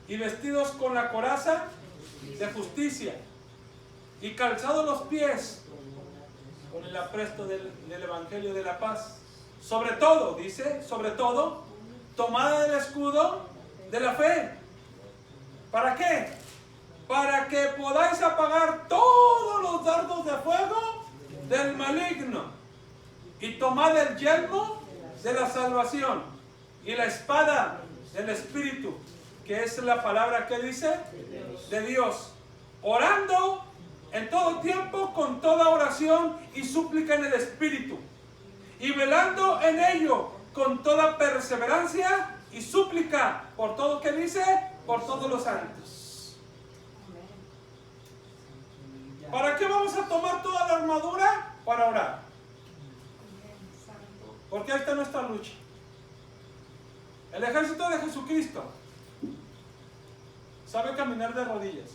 y vestidos con la coraza de justicia y calzados los pies con el apresto del evangelio de la paz. Sobre todo, dice, sobre todo, tomad el escudo de la fe. ¿Para qué? Para que podáis apagar todos los dardos de fuego del maligno. Y tomad el yelmo de la salvación y la espada del Espíritu, que es la palabra que dice de Dios, orando en todo tiempo con toda oración y súplica en el Espíritu, y velando en ello con toda perseverancia y súplica por todo que dice, por todos los santos. ¿Para qué vamos a tomar toda la armadura? Para orar. Porque ahí está nuestra lucha. El ejército de Jesucristo sabe caminar de rodillas.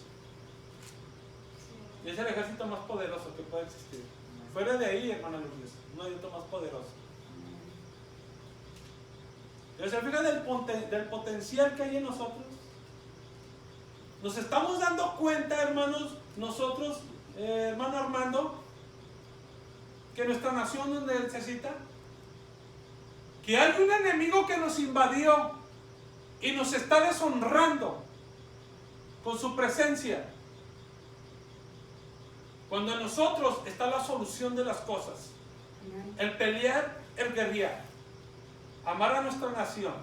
Y es el ejército más poderoso que puede existir. Fuera de ahí, hermana Lourdes, no hay otro más poderoso. Pero se fija del potencial que hay en nosotros. Nos estamos dando cuenta, hermanos, nosotros, hermano Armando, que nuestra nación nos necesita. Que hay un enemigo que nos invadió y nos está deshonrando con su presencia. Cuando en nosotros está la solución de las cosas. El pelear, el guerrear. Amar a nuestra nación.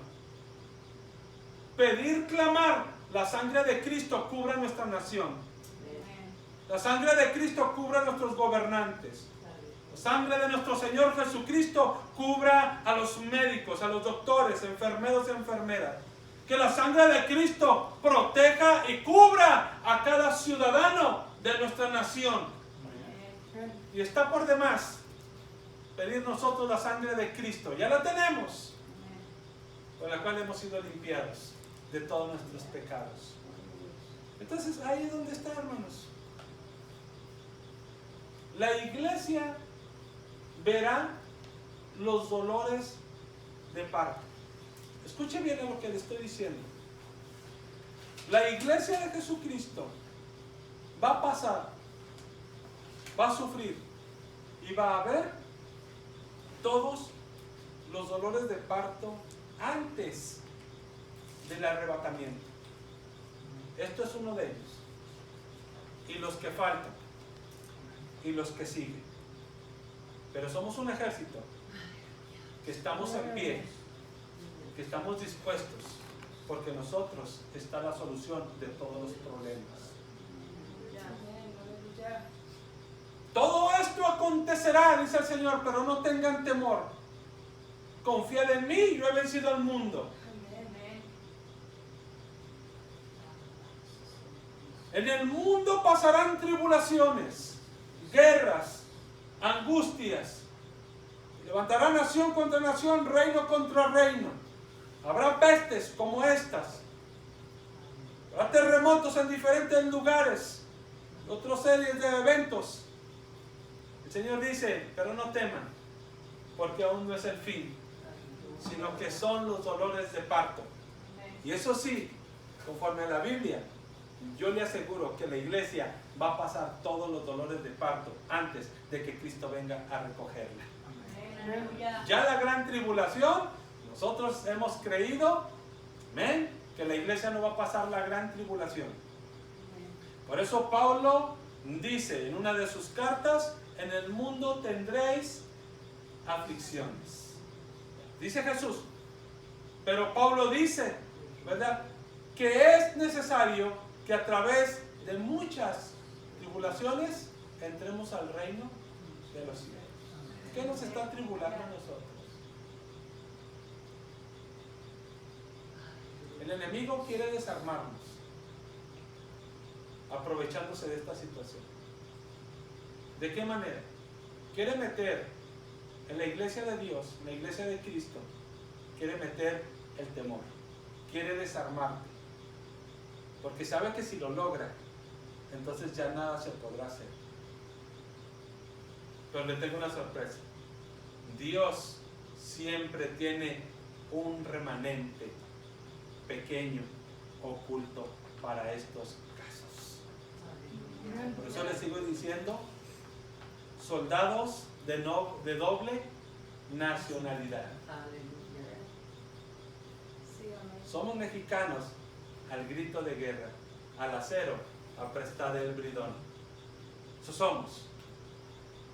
Pedir, clamar, la sangre de Cristo cubra nuestra nación. La sangre de Cristo cubra a nuestros gobernantes. La sangre de nuestro Señor Jesucristo cubra a los médicos, a los doctores, enfermeros y enfermeras. Que la sangre de Cristo proteja y cubra a cada ciudadano de nuestra nación. Y está por demás pedir nosotros la sangre de Cristo. Ya la tenemos, con la cual hemos sido limpiados de todos nuestros pecados. Entonces ahí es donde está, hermanos. La iglesia verá los dolores de parto. Escuche bien a lo que le estoy diciendo. La iglesia de Jesucristo va a pasar, va a sufrir y va a ver todos los dolores de parto antes del arrebatamiento. Esto es uno de ellos. Y los que faltan. Y los que siguen. Pero somos un ejército que estamos en pie, que estamos dispuestos, porque en nosotros está la solución de todos los problemas. Todo esto acontecerá, dice el Señor, pero no tengan temor. Confiad en mí, yo he vencido al mundo. En el mundo pasarán tribulaciones, guerras, angustias. Levantará nación contra nación, reino contra reino. Habrá pestes como estas. Habrá terremotos en diferentes lugares. Otra serie de eventos. El Señor dice, pero no teman, porque aún no es el fin, sino que son los dolores de parto. Y eso sí, conforme a la Biblia, yo le aseguro que la iglesia va a pasar todos los dolores de parto antes de que Cristo venga a recogerla. Ya la gran tribulación, nosotros hemos creído, amén, que la iglesia no va a pasar la gran tribulación. Por eso Pablo dice en una de sus cartas, en el mundo tendréis aflicciones. Dice Jesús, pero Pablo dice, ¿verdad?, que es necesario que a través de muchas tribulaciones entremos al reino de los cielos. ¿Qué nos está tribulando a nosotros? El enemigo quiere desarmarnos, aprovechándose de esta situación. ¿De qué manera? Quiere meter en la iglesia de Dios, en la iglesia de Cristo, quiere meter el temor, quiere desarmarte, porque sabe que si lo logra, entonces ya nada se podrá hacer. Pero le tengo una sorpresa. Dios siempre tiene un remanente pequeño, oculto para estos casos. Por eso les sigo diciendo, soldados de doble nacionalidad. Sí, amén. Somos mexicanos al grito de guerra, al acero, aprestar el bridón. Eso somos.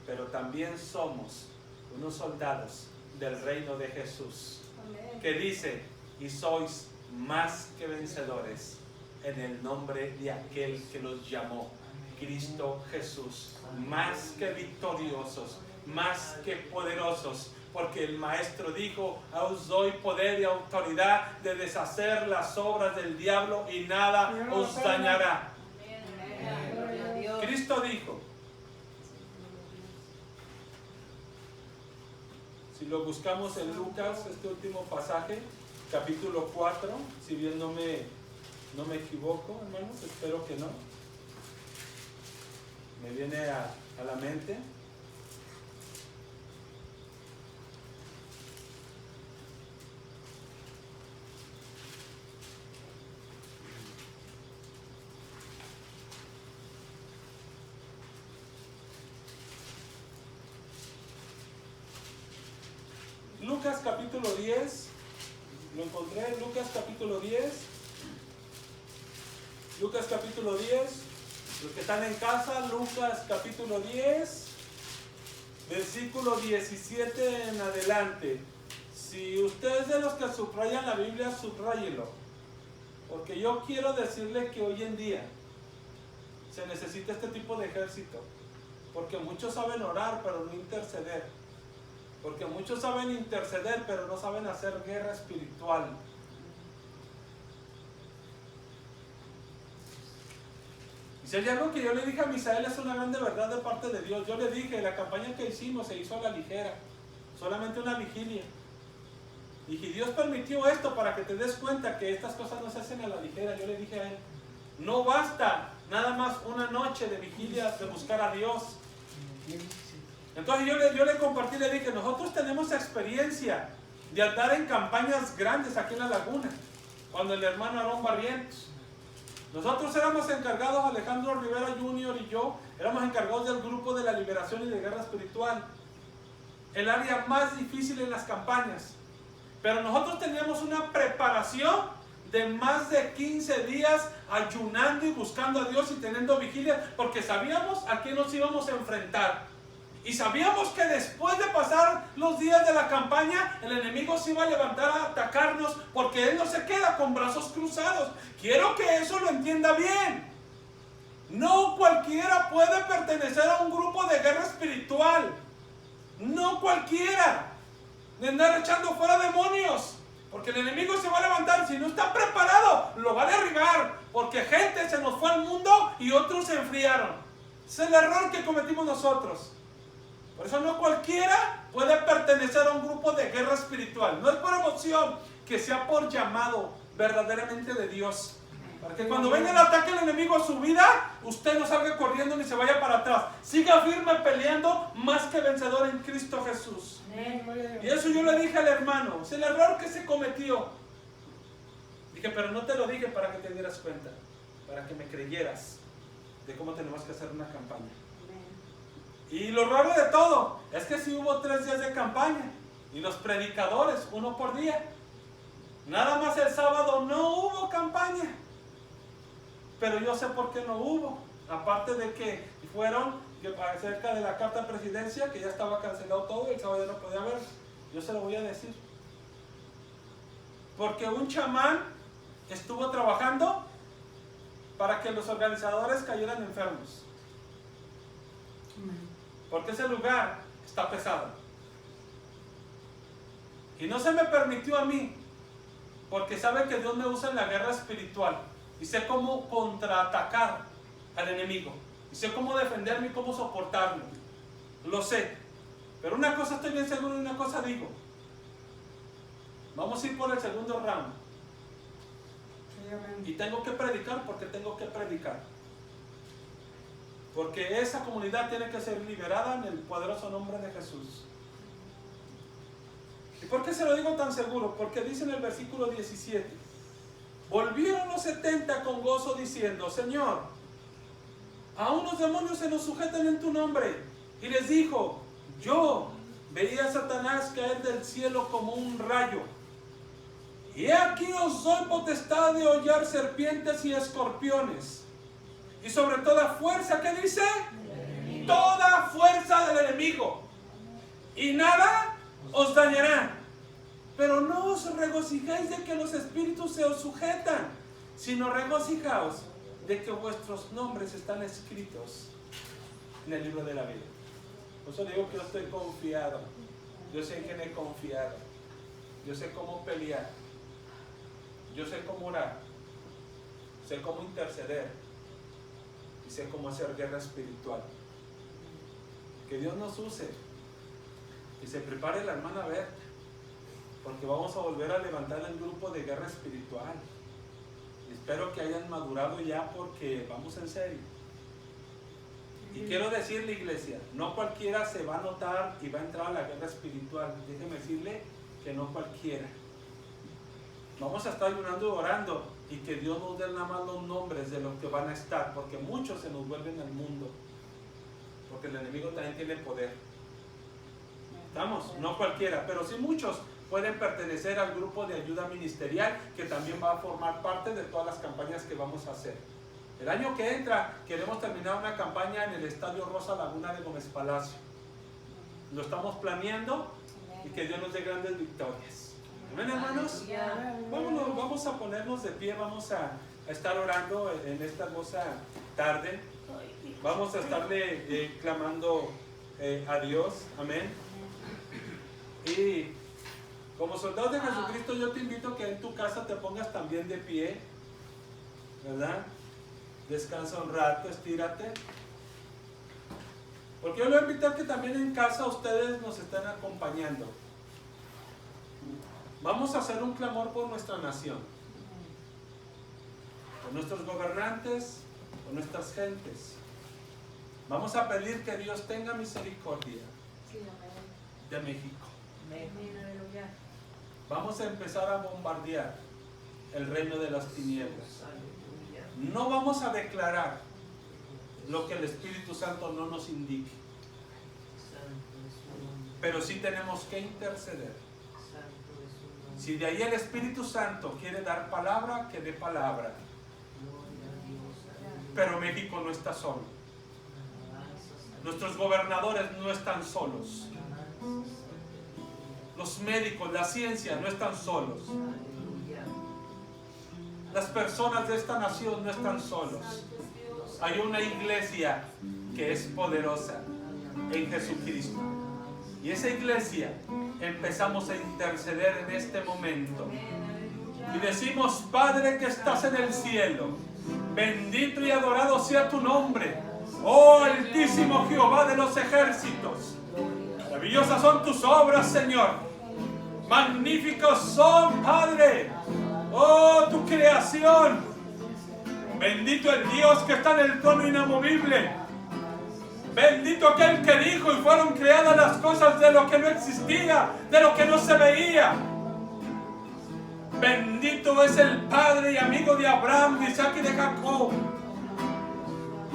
Pero también somos unos soldados del reino de Jesús, Amén. que dice, y sois más que vencedores en el nombre de aquel que los llamó, Cristo Jesús. Más que victoriosos, más que poderosos, porque el Maestro dijo, os doy poder y autoridad de deshacer las obras del diablo y nada os dañará. Amén. Gloria a Dios. Cristo dijo, si lo buscamos en Lucas, este último pasaje, capítulo 4, si bien no me equivoco, hermanos, espero que no. Me viene a la mente. Lucas capítulo 10, lo encontré, Lucas capítulo 10, Lucas capítulo 10, los que están en casa, Lucas capítulo 10, versículo 17 en adelante. Si usted es de los que subrayan la Biblia, subráyelo, porque yo quiero decirle que hoy en día se necesita este tipo de ejército, porque muchos saben orar, pero no interceder. Porque muchos saben interceder, pero no saben hacer guerra espiritual. Y si hay algo que yo le dije a Misael, es una grande verdad de parte de Dios. Yo le dije, la campaña que hicimos se hizo a la ligera, solamente una vigilia. Y si Dios permitió esto para que te des cuenta que estas cosas no se hacen a la ligera, yo le dije a él, no basta nada más una noche de vigilia de buscar a Dios. Entonces yo le compartí, le dije, nosotros tenemos experiencia de andar en campañas grandes aquí en la laguna, cuando el hermano Aarón Barrientos. Nosotros éramos encargados, Alejandro Rivera Jr. y yo, éramos encargados del grupo de la liberación y de guerra espiritual, el área más difícil en las campañas. Pero nosotros teníamos una preparación de más de 15 días ayunando y buscando a Dios y teniendo vigilia, porque sabíamos a qué nos íbamos a enfrentar. Y sabíamos que después de pasar los días de la campaña, el enemigo se iba a levantar a atacarnos, porque él no se queda con brazos cruzados. Quiero que eso lo entienda bien. No cualquiera puede pertenecer a un grupo de guerra espiritual. No cualquiera. De andar echando fuera demonios. Porque el enemigo se va a levantar. Si no está preparado, lo va a derribar. Porque gente se nos fue al mundo y otros se enfriaron. Ese es el error que cometimos nosotros. Por eso no cualquiera puede pertenecer a un grupo de guerra espiritual. No es por emoción, que sea por llamado verdaderamente de Dios. Para que cuando venga el ataque del enemigo a su vida, usted no salga corriendo ni se vaya para atrás. Siga firme peleando, más que vencedor en Cristo Jesús. Y eso yo le dije al hermano, es el error que se cometió. Dije, pero no te lo dije para que te dieras cuenta, para que me creyeras de cómo tenemos que hacer una campaña. Y lo raro de todo es que sí hubo 3 días de campaña y los predicadores, uno por día. Nada más el sábado no hubo campaña. Pero yo sé por qué no hubo. Aparte de que fueron acerca de la carta de presidencia, que ya estaba cancelado todo y el sábado ya no podía haber. Yo se lo voy a decir. Porque un chamán estuvo trabajando para que los organizadores cayeran enfermos. porque ese lugar está pesado. Y no se me permitió a mí, porque sabe que Dios me usa en la guerra espiritual y sé cómo contraatacar al enemigo y sé cómo defenderme y cómo soportarlo. Lo sé, pero una cosa estoy bien seguro y una cosa digo: vamos a ir por el segundo round. Sí, amén. Y tengo que predicar porque tengo que predicar. Porque esa comunidad tiene que ser liberada en el poderoso nombre de Jesús. ¿Y por qué se lo digo tan seguro? Porque dice en el versículo 17: volvieron los 70 con gozo diciendo: Señor, aún los demonios se nos sujetan en tu nombre. Y les dijo: yo veía a Satanás caer del cielo como un rayo. Y he aquí os doy potestad de hollar serpientes y escorpiones. Y sobre toda fuerza, ¿qué dice? Toda fuerza del enemigo. Y nada os dañará. Pero no os regocijéis de que los espíritus se os sujetan, sino regocijaos de que vuestros nombres están escritos en el libro de la vida. Por eso digo que yo estoy confiado. Yo sé en quién he confiado. Yo sé cómo pelear. Yo sé cómo orar. Sé cómo interceder. Y sé cómo hacer guerra espiritual. Que Dios nos use. Y se prepare la hermana Berta, porque vamos a volver a levantar el grupo de guerra espiritual. Y espero que hayan madurado ya, porque vamos en serio. Y quiero decirle, iglesia, no cualquiera se va a anotar y va a entrar a la guerra espiritual. Déjeme decirle que no cualquiera. Vamos a estar ayunando y orando, y que Dios nos dé nada más los nombres de los que van a estar, porque muchos se nos vuelven al mundo, porque el enemigo también tiene poder. ¿Estamos? No cualquiera, pero sí muchos pueden pertenecer al grupo de ayuda ministerial, que también va a formar parte de todas las campañas que vamos a hacer. El año que entra queremos terminar una campaña en el Estadio Rosa Laguna de Gómez Palacio. Lo estamos planeando, y que Dios nos dé grandes victorias. Amén, hermanos. Vámonos, vamos a ponernos de pie, vamos a estar orando en esta hermosa tarde. Vamos a estarle clamando a Dios. Amén. Y como soldado de Jesucristo, yo te invito a que en tu casa te pongas también de pie, ¿verdad? Descansa un rato, estírate. Porque yo le voy a invitar que también en casa ustedes nos estén acompañando. Vamos a hacer un clamor por nuestra nación, por nuestros gobernantes, por nuestras gentes. Vamos a pedir que Dios tenga misericordia de México. Vamos a empezar a bombardear el reino de las tinieblas. No vamos a declarar lo que el Espíritu Santo no nos indique, pero sí tenemos que interceder. Si de ahí el Espíritu Santo quiere dar palabra, que dé palabra. Pero México no está solo. Nuestros gobernadores no están solos. Los médicos, la ciencia no están solos. Las personas de esta nación no están solos. Hay una iglesia que es poderosa en Jesucristo. Y esa iglesia empezamos a interceder en este momento. Y decimos: Padre que estás en el cielo, bendito y adorado sea tu nombre, oh altísimo Jehová de los ejércitos. Maravillosas son tus obras, Señor. Magníficos son, Padre, oh tu creación. Bendito el Dios que está en el trono inamovible. Bendito aquel que dijo y fueron creadas las cosas de lo que no existía, de lo que no se veía. Bendito es el Padre y amigo de Abraham, de Isaac y de Jacob.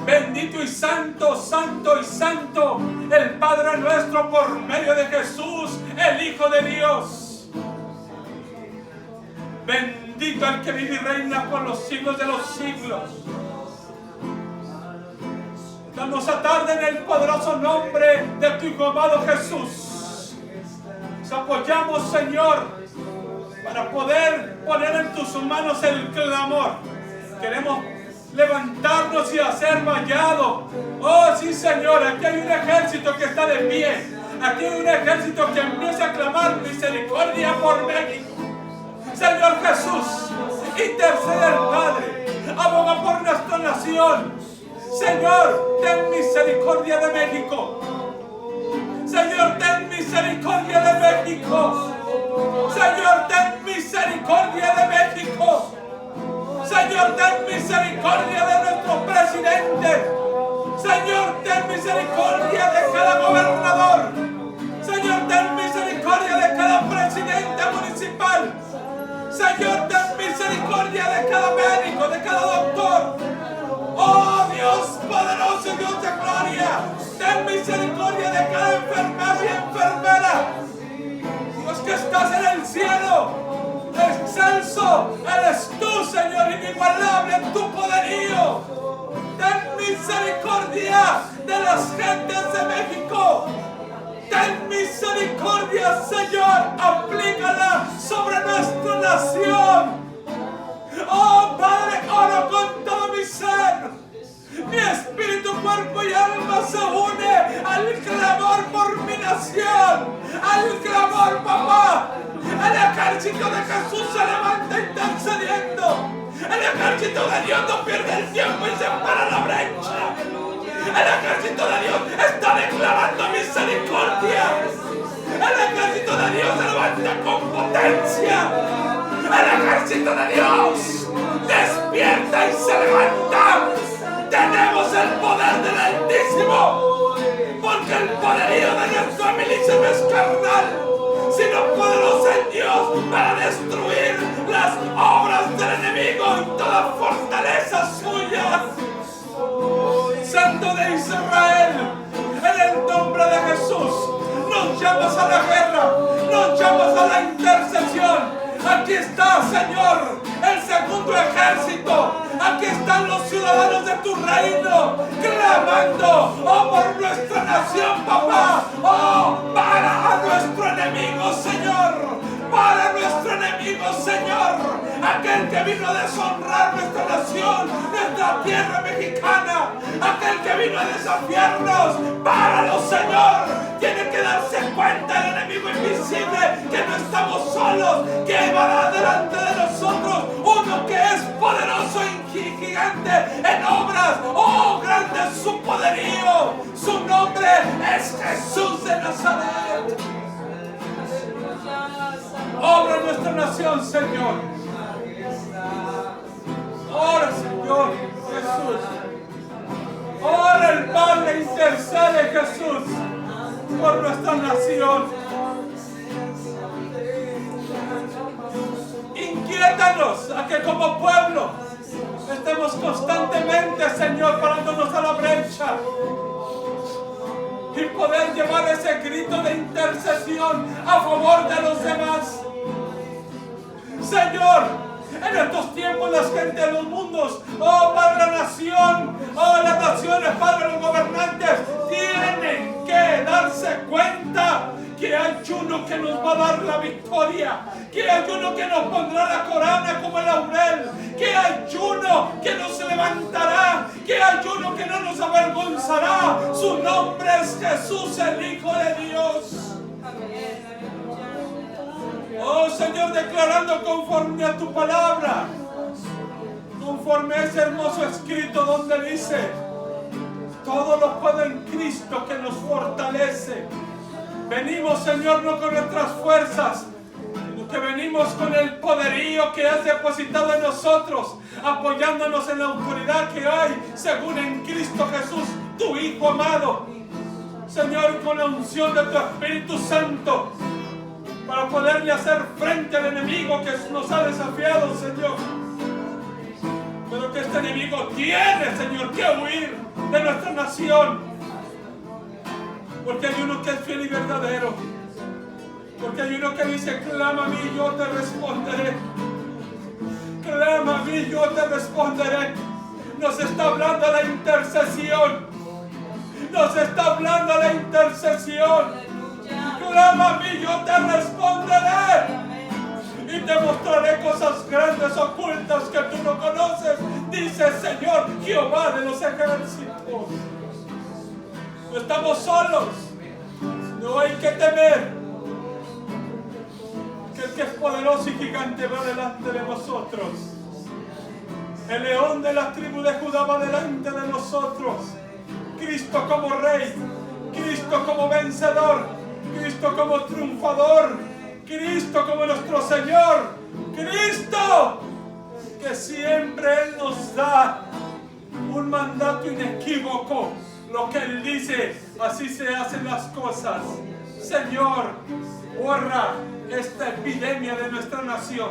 Bendito y santo, santo y santo, el Padre nuestro por medio de Jesús, el Hijo de Dios. Bendito el que vive y reina por los siglos de los siglos. Estamos a tarde en el poderoso nombre de tu Hijo amado Jesús. Nos apoyamos, Señor, para poder poner en tus manos el clamor. Queremos levantarnos y hacer vallado. Oh sí, Señor, aquí hay un ejército que está de pie. Aquí hay un ejército que empieza a clamar misericordia por México. Señor Jesús, intercede al Padre, aboga por nuestra nación. Señor, ten misericordia de México. Señor, ten misericordia de México. Señor, ten misericordia de México. Señor, ten misericordia de nuestro presidente. Señor, ten misericordia de cada gobernador. Señor, ten misericordia de cada presidente municipal. Señor, ten misericordia de cada médico, de cada doctor. Oh Dios poderoso, Dios de gloria, ten misericordia de cada enfermero y enfermera. Dios que estás en el cielo, excelso eres tú, Señor, inigualable en tu poderío. Ten misericordia de las gentes de México. Ten misericordia, Señor, aplícala sobre nuestra nación. Oh Padre, oro con todo mi ser. Mi espíritu, cuerpo y alma se une al clamor por mi nación, al clamor, papá. El ejército de Jesús se levanta intercediendo. El ejército de Dios no pierde el tiempo y se para la brecha. El ejército de Dios está declarando misericordia. El ejército de Dios se levanta con potencia. El ejército de Dios despierta y se levanta. Tenemos el poder del Altísimo, porque el poderío de nuestra milicia no es carnal, sino poderoso en Dios para destruir las obras del enemigo y toda fortaleza suya. Santo de Israel, en el nombre de Jesús, nos llamas a la guerra, nos llamas a la intercesión. Aquí está, Señor, el segundo ejército. Aquí están los ciudadanos de tu reino clamando, oh, por nuestra nación, papá. Oh, para a nuestro enemigo, Señor. Para nuestro enemigo, Señor. Aquel que vino a deshonrar nuestra nación, nuestra tierra mexicana. Aquel que vino a desafiarnos. Páralo, Señor. Tiene que darse cuenta el enemigo invisible que no estamos solos, que va delante de nosotros uno que es poderoso y gigante en obras. Oh, grande es su poderío. Su nombre es Jesús de Nazaret. Obra en nuestra nación, Señor. Ora, Señor Jesús. Ora, el Padre intercede, Jesús, por nuestra nación. Inquiétanos a que como pueblo estemos constantemente, Señor, parándonos a la brecha y poder llevar ese grito de intercesión a favor de los demás. Señor, en estos tiempos las gentes de los mundos, oh Padre, la nación, oh las naciones, Padre, los gobernantes tienen que darse cuenta que hay uno que nos va a dar la victoria, que hay uno que nos pondrá la corona como el laurel, que hay uno que nos levantará, que hay uno que no nos avergonzará. Su nombre es Jesús, el Hijo de Dios. Oh Señor, declarando conforme a tu palabra, conforme a ese hermoso escrito donde dice: todo lo puedo en Cristo que nos fortalece. Venimos, Señor, no con nuestras fuerzas, sino que venimos con el poderío que has depositado en nosotros, apoyándonos en la autoridad que hay, según en Cristo Jesús, tu Hijo amado. Señor, con la unción de tu Espíritu Santo, para poderle hacer frente al enemigo que nos ha desafiado, Señor. Pero que este enemigo tiene, Señor, que huir de nuestra nación. Porque hay uno que es fiel y verdadero. Porque hay uno que dice: clama a mí y yo te responderé. Clama a mí y yo te responderé. Nos está hablando la intercesión. Nos está hablando la intercesión. Clama a mí y yo te responderé. Y te mostraré cosas grandes ocultas que tú no conoces, dice el Señor. Jehová de los ejércitos. No estamos solos. No hay que temer. Que el que es poderoso y gigante va delante de nosotros. El león de la tribu de Judá va delante de nosotros. Cristo como rey. Cristo como vencedor. Cristo como triunfador. Cristo como nuestro Señor. Cristo que siempre Él nos da un mandato inequívoco. Lo que Él dice, así se hacen las cosas. Señor, borra esta epidemia de nuestra nación,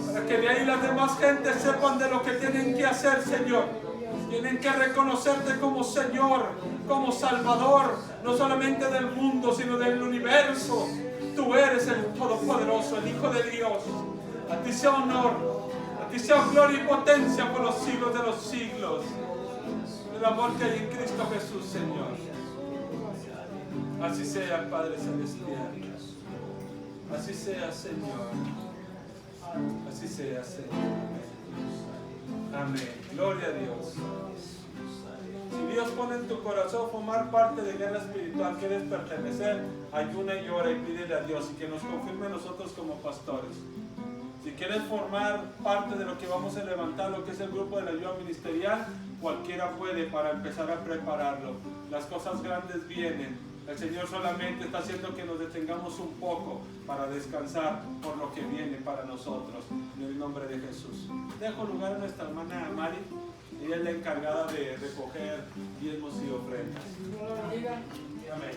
para que de ahí las demás gentes sepan de lo que tienen que hacer, Señor. Tienen que reconocerte como Señor, como Salvador, no solamente del mundo, sino del universo. Tú eres el Todopoderoso, el Hijo de Dios. A ti sea honor, a ti sea gloria y potencia por los siglos de los siglos. El amor que hay en Cristo Jesús, Señor. Así sea, Padre Celestial. Así sea, Señor. Así sea, Señor. Amén. Gloria a Dios. Si Dios pone en tu corazón formar parte de guerra espiritual, quieres pertenecer, ayuna y ora y pídele a Dios y que nos confirme nosotros como pastores. Si quieres formar parte de lo que vamos a levantar, lo que es el grupo de la ayuda ministerial, cualquiera puede para empezar a prepararlo. Las cosas grandes vienen. El Señor solamente está haciendo que nos detengamos un poco para descansar por lo que viene para nosotros. En el nombre de Jesús. Dejo lugar a nuestra hermana Mari. Ella es la encargada de recoger diezmos y ofrendas. Amén.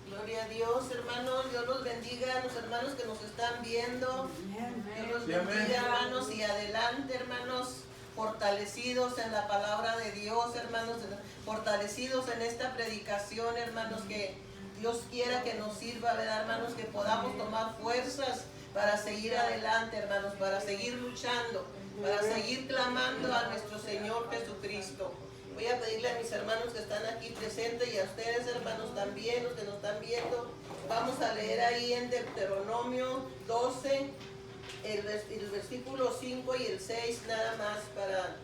Gloria a Dios, hermanos. Dios los bendiga a los hermanos que nos están viendo. Dios los bendiga, hermanos, y adelante, hermanos, fortalecidos en la palabra de Dios, hermanos, fortalecidos en esta predicación, hermanos, que Dios quiera que nos sirva, ¿verdad, hermanos? Que podamos tomar fuerzas para seguir adelante, hermanos, para seguir luchando, para seguir clamando a nuestro Señor Jesucristo. Voy a pedirle a mis hermanos que están aquí presentes y a ustedes, hermanos, también, los que nos están viendo, vamos a leer ahí en Deuteronomio 12, el versículo 5 y el 6, nada más para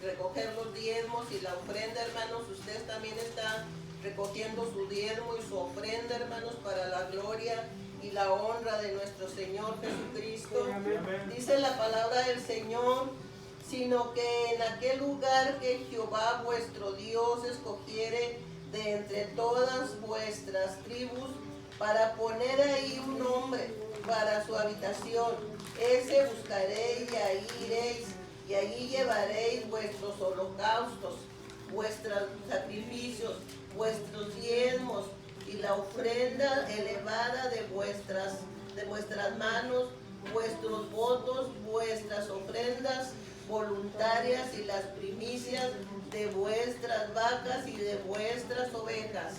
recoger los diezmos y la ofrenda, hermanos. Ustedes también están recogiendo su diezmo y su ofrenda, hermanos, para la gloria y la honra de nuestro Señor Jesucristo. Dice la palabra del Señor: sino que en aquel lugar que Jehová vuestro Dios escogiere de entre todas vuestras tribus, para poner ahí un nombre para su habitación, ese buscaréis y ahí iréis, y allí llevaréis vuestros holocaustos, vuestros sacrificios, vuestros diezmos y la ofrenda elevada de vuestras manos, vuestros votos, vuestras ofrendas voluntarias y las primicias de vuestras vacas y de vuestras ovejas.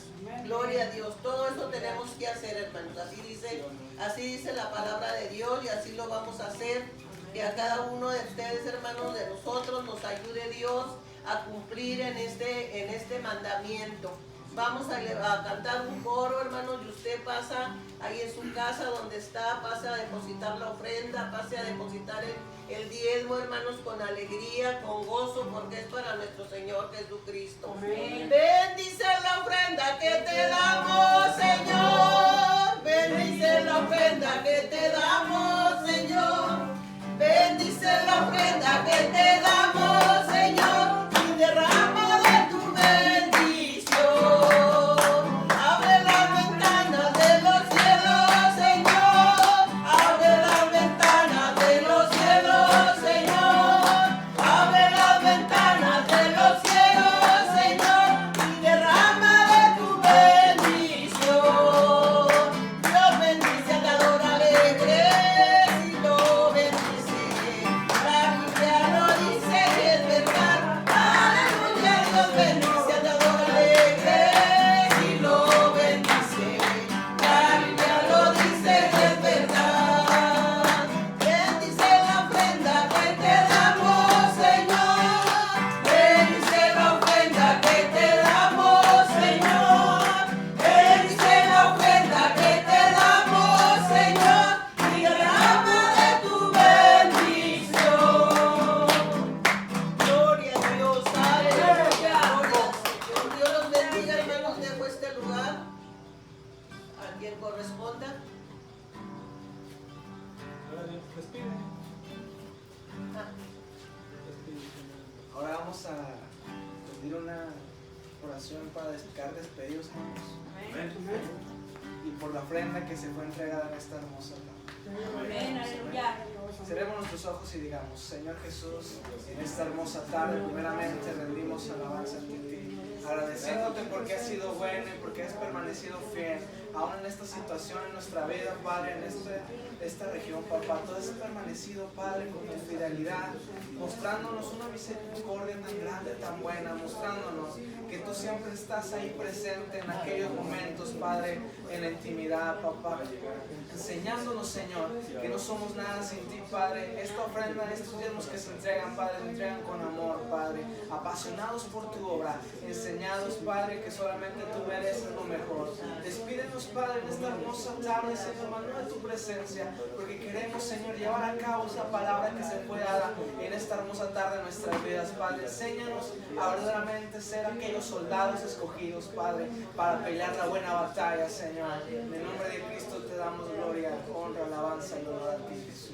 Gloria a Dios. Todo eso tenemos que hacer, hermanos. Así dice la palabra de Dios y así lo vamos a hacer. Que a cada uno de ustedes, hermanos, de nosotros, nos ayude Dios a cumplir en este mandamiento. Vamos a cantar un coro, hermanos, y usted pasa ahí en su casa donde está, pasa a depositar la ofrenda, pase a depositar el diezmo, hermanos, con alegría, con gozo, porque es para nuestro Señor Jesucristo. Amén. Bendice la ofrenda que te damos, Señor. Bendice la ofrenda que te damos, Señor. Bendice la ofrenda que te damos, Señor. Y derrama de tu bendición. Abre las ventanas de los cielos, Señor. Abre las ventanas de los cielos, Señor. Abre las ventanas de los cielos, Señor. Y derrama de tu bendición. Dios bendice al dador alegre y lo bendice. La Biblia Despide. Ahora vamos a pedir una oración para quedar despedidos, hermanos. Amén. Y por la ofrenda que se fue entregada en esta hermosa tarde. Amén, aleluya. Cerremos nuestros ojos y digamos: Señor Jesús, en esta hermosa tarde primeramente rendimos alabanza ante ti, agradeciéndote porque has sido bueno y porque has permanecido fiel aún en esta situación en nuestra vida, Padre, en esta región, papá. Tú has permanecido, Padre, con tu fidelidad, mostrándonos una misericordia tan grande, tan buena, mostrándonos que tú siempre estás ahí presente en aquellos momentos, Padre, en la intimidad, papá, enseñándonos, Señor, que no somos nada sin ti, Padre. Esta ofrenda, estos diezmos que se entregan, Padre, se entregan con amor, Padre, apasionados por tu obra, enseñados, Padre, que solamente tú mereces lo mejor. Despídenos, Padre, en esta hermosa tarde, Señor, mano de tu presencia, porque queremos, Señor, llevar a cabo esa palabra que se fue dada en esta hermosa tarde en nuestras vidas, Padre. Enséñanos a verdaderamente ser aquellos soldados escogidos, Padre, para pelear la buena batalla, Señor. En el nombre de Cristo te damos gloria, honra, alabanza y honor a ti, Jesús.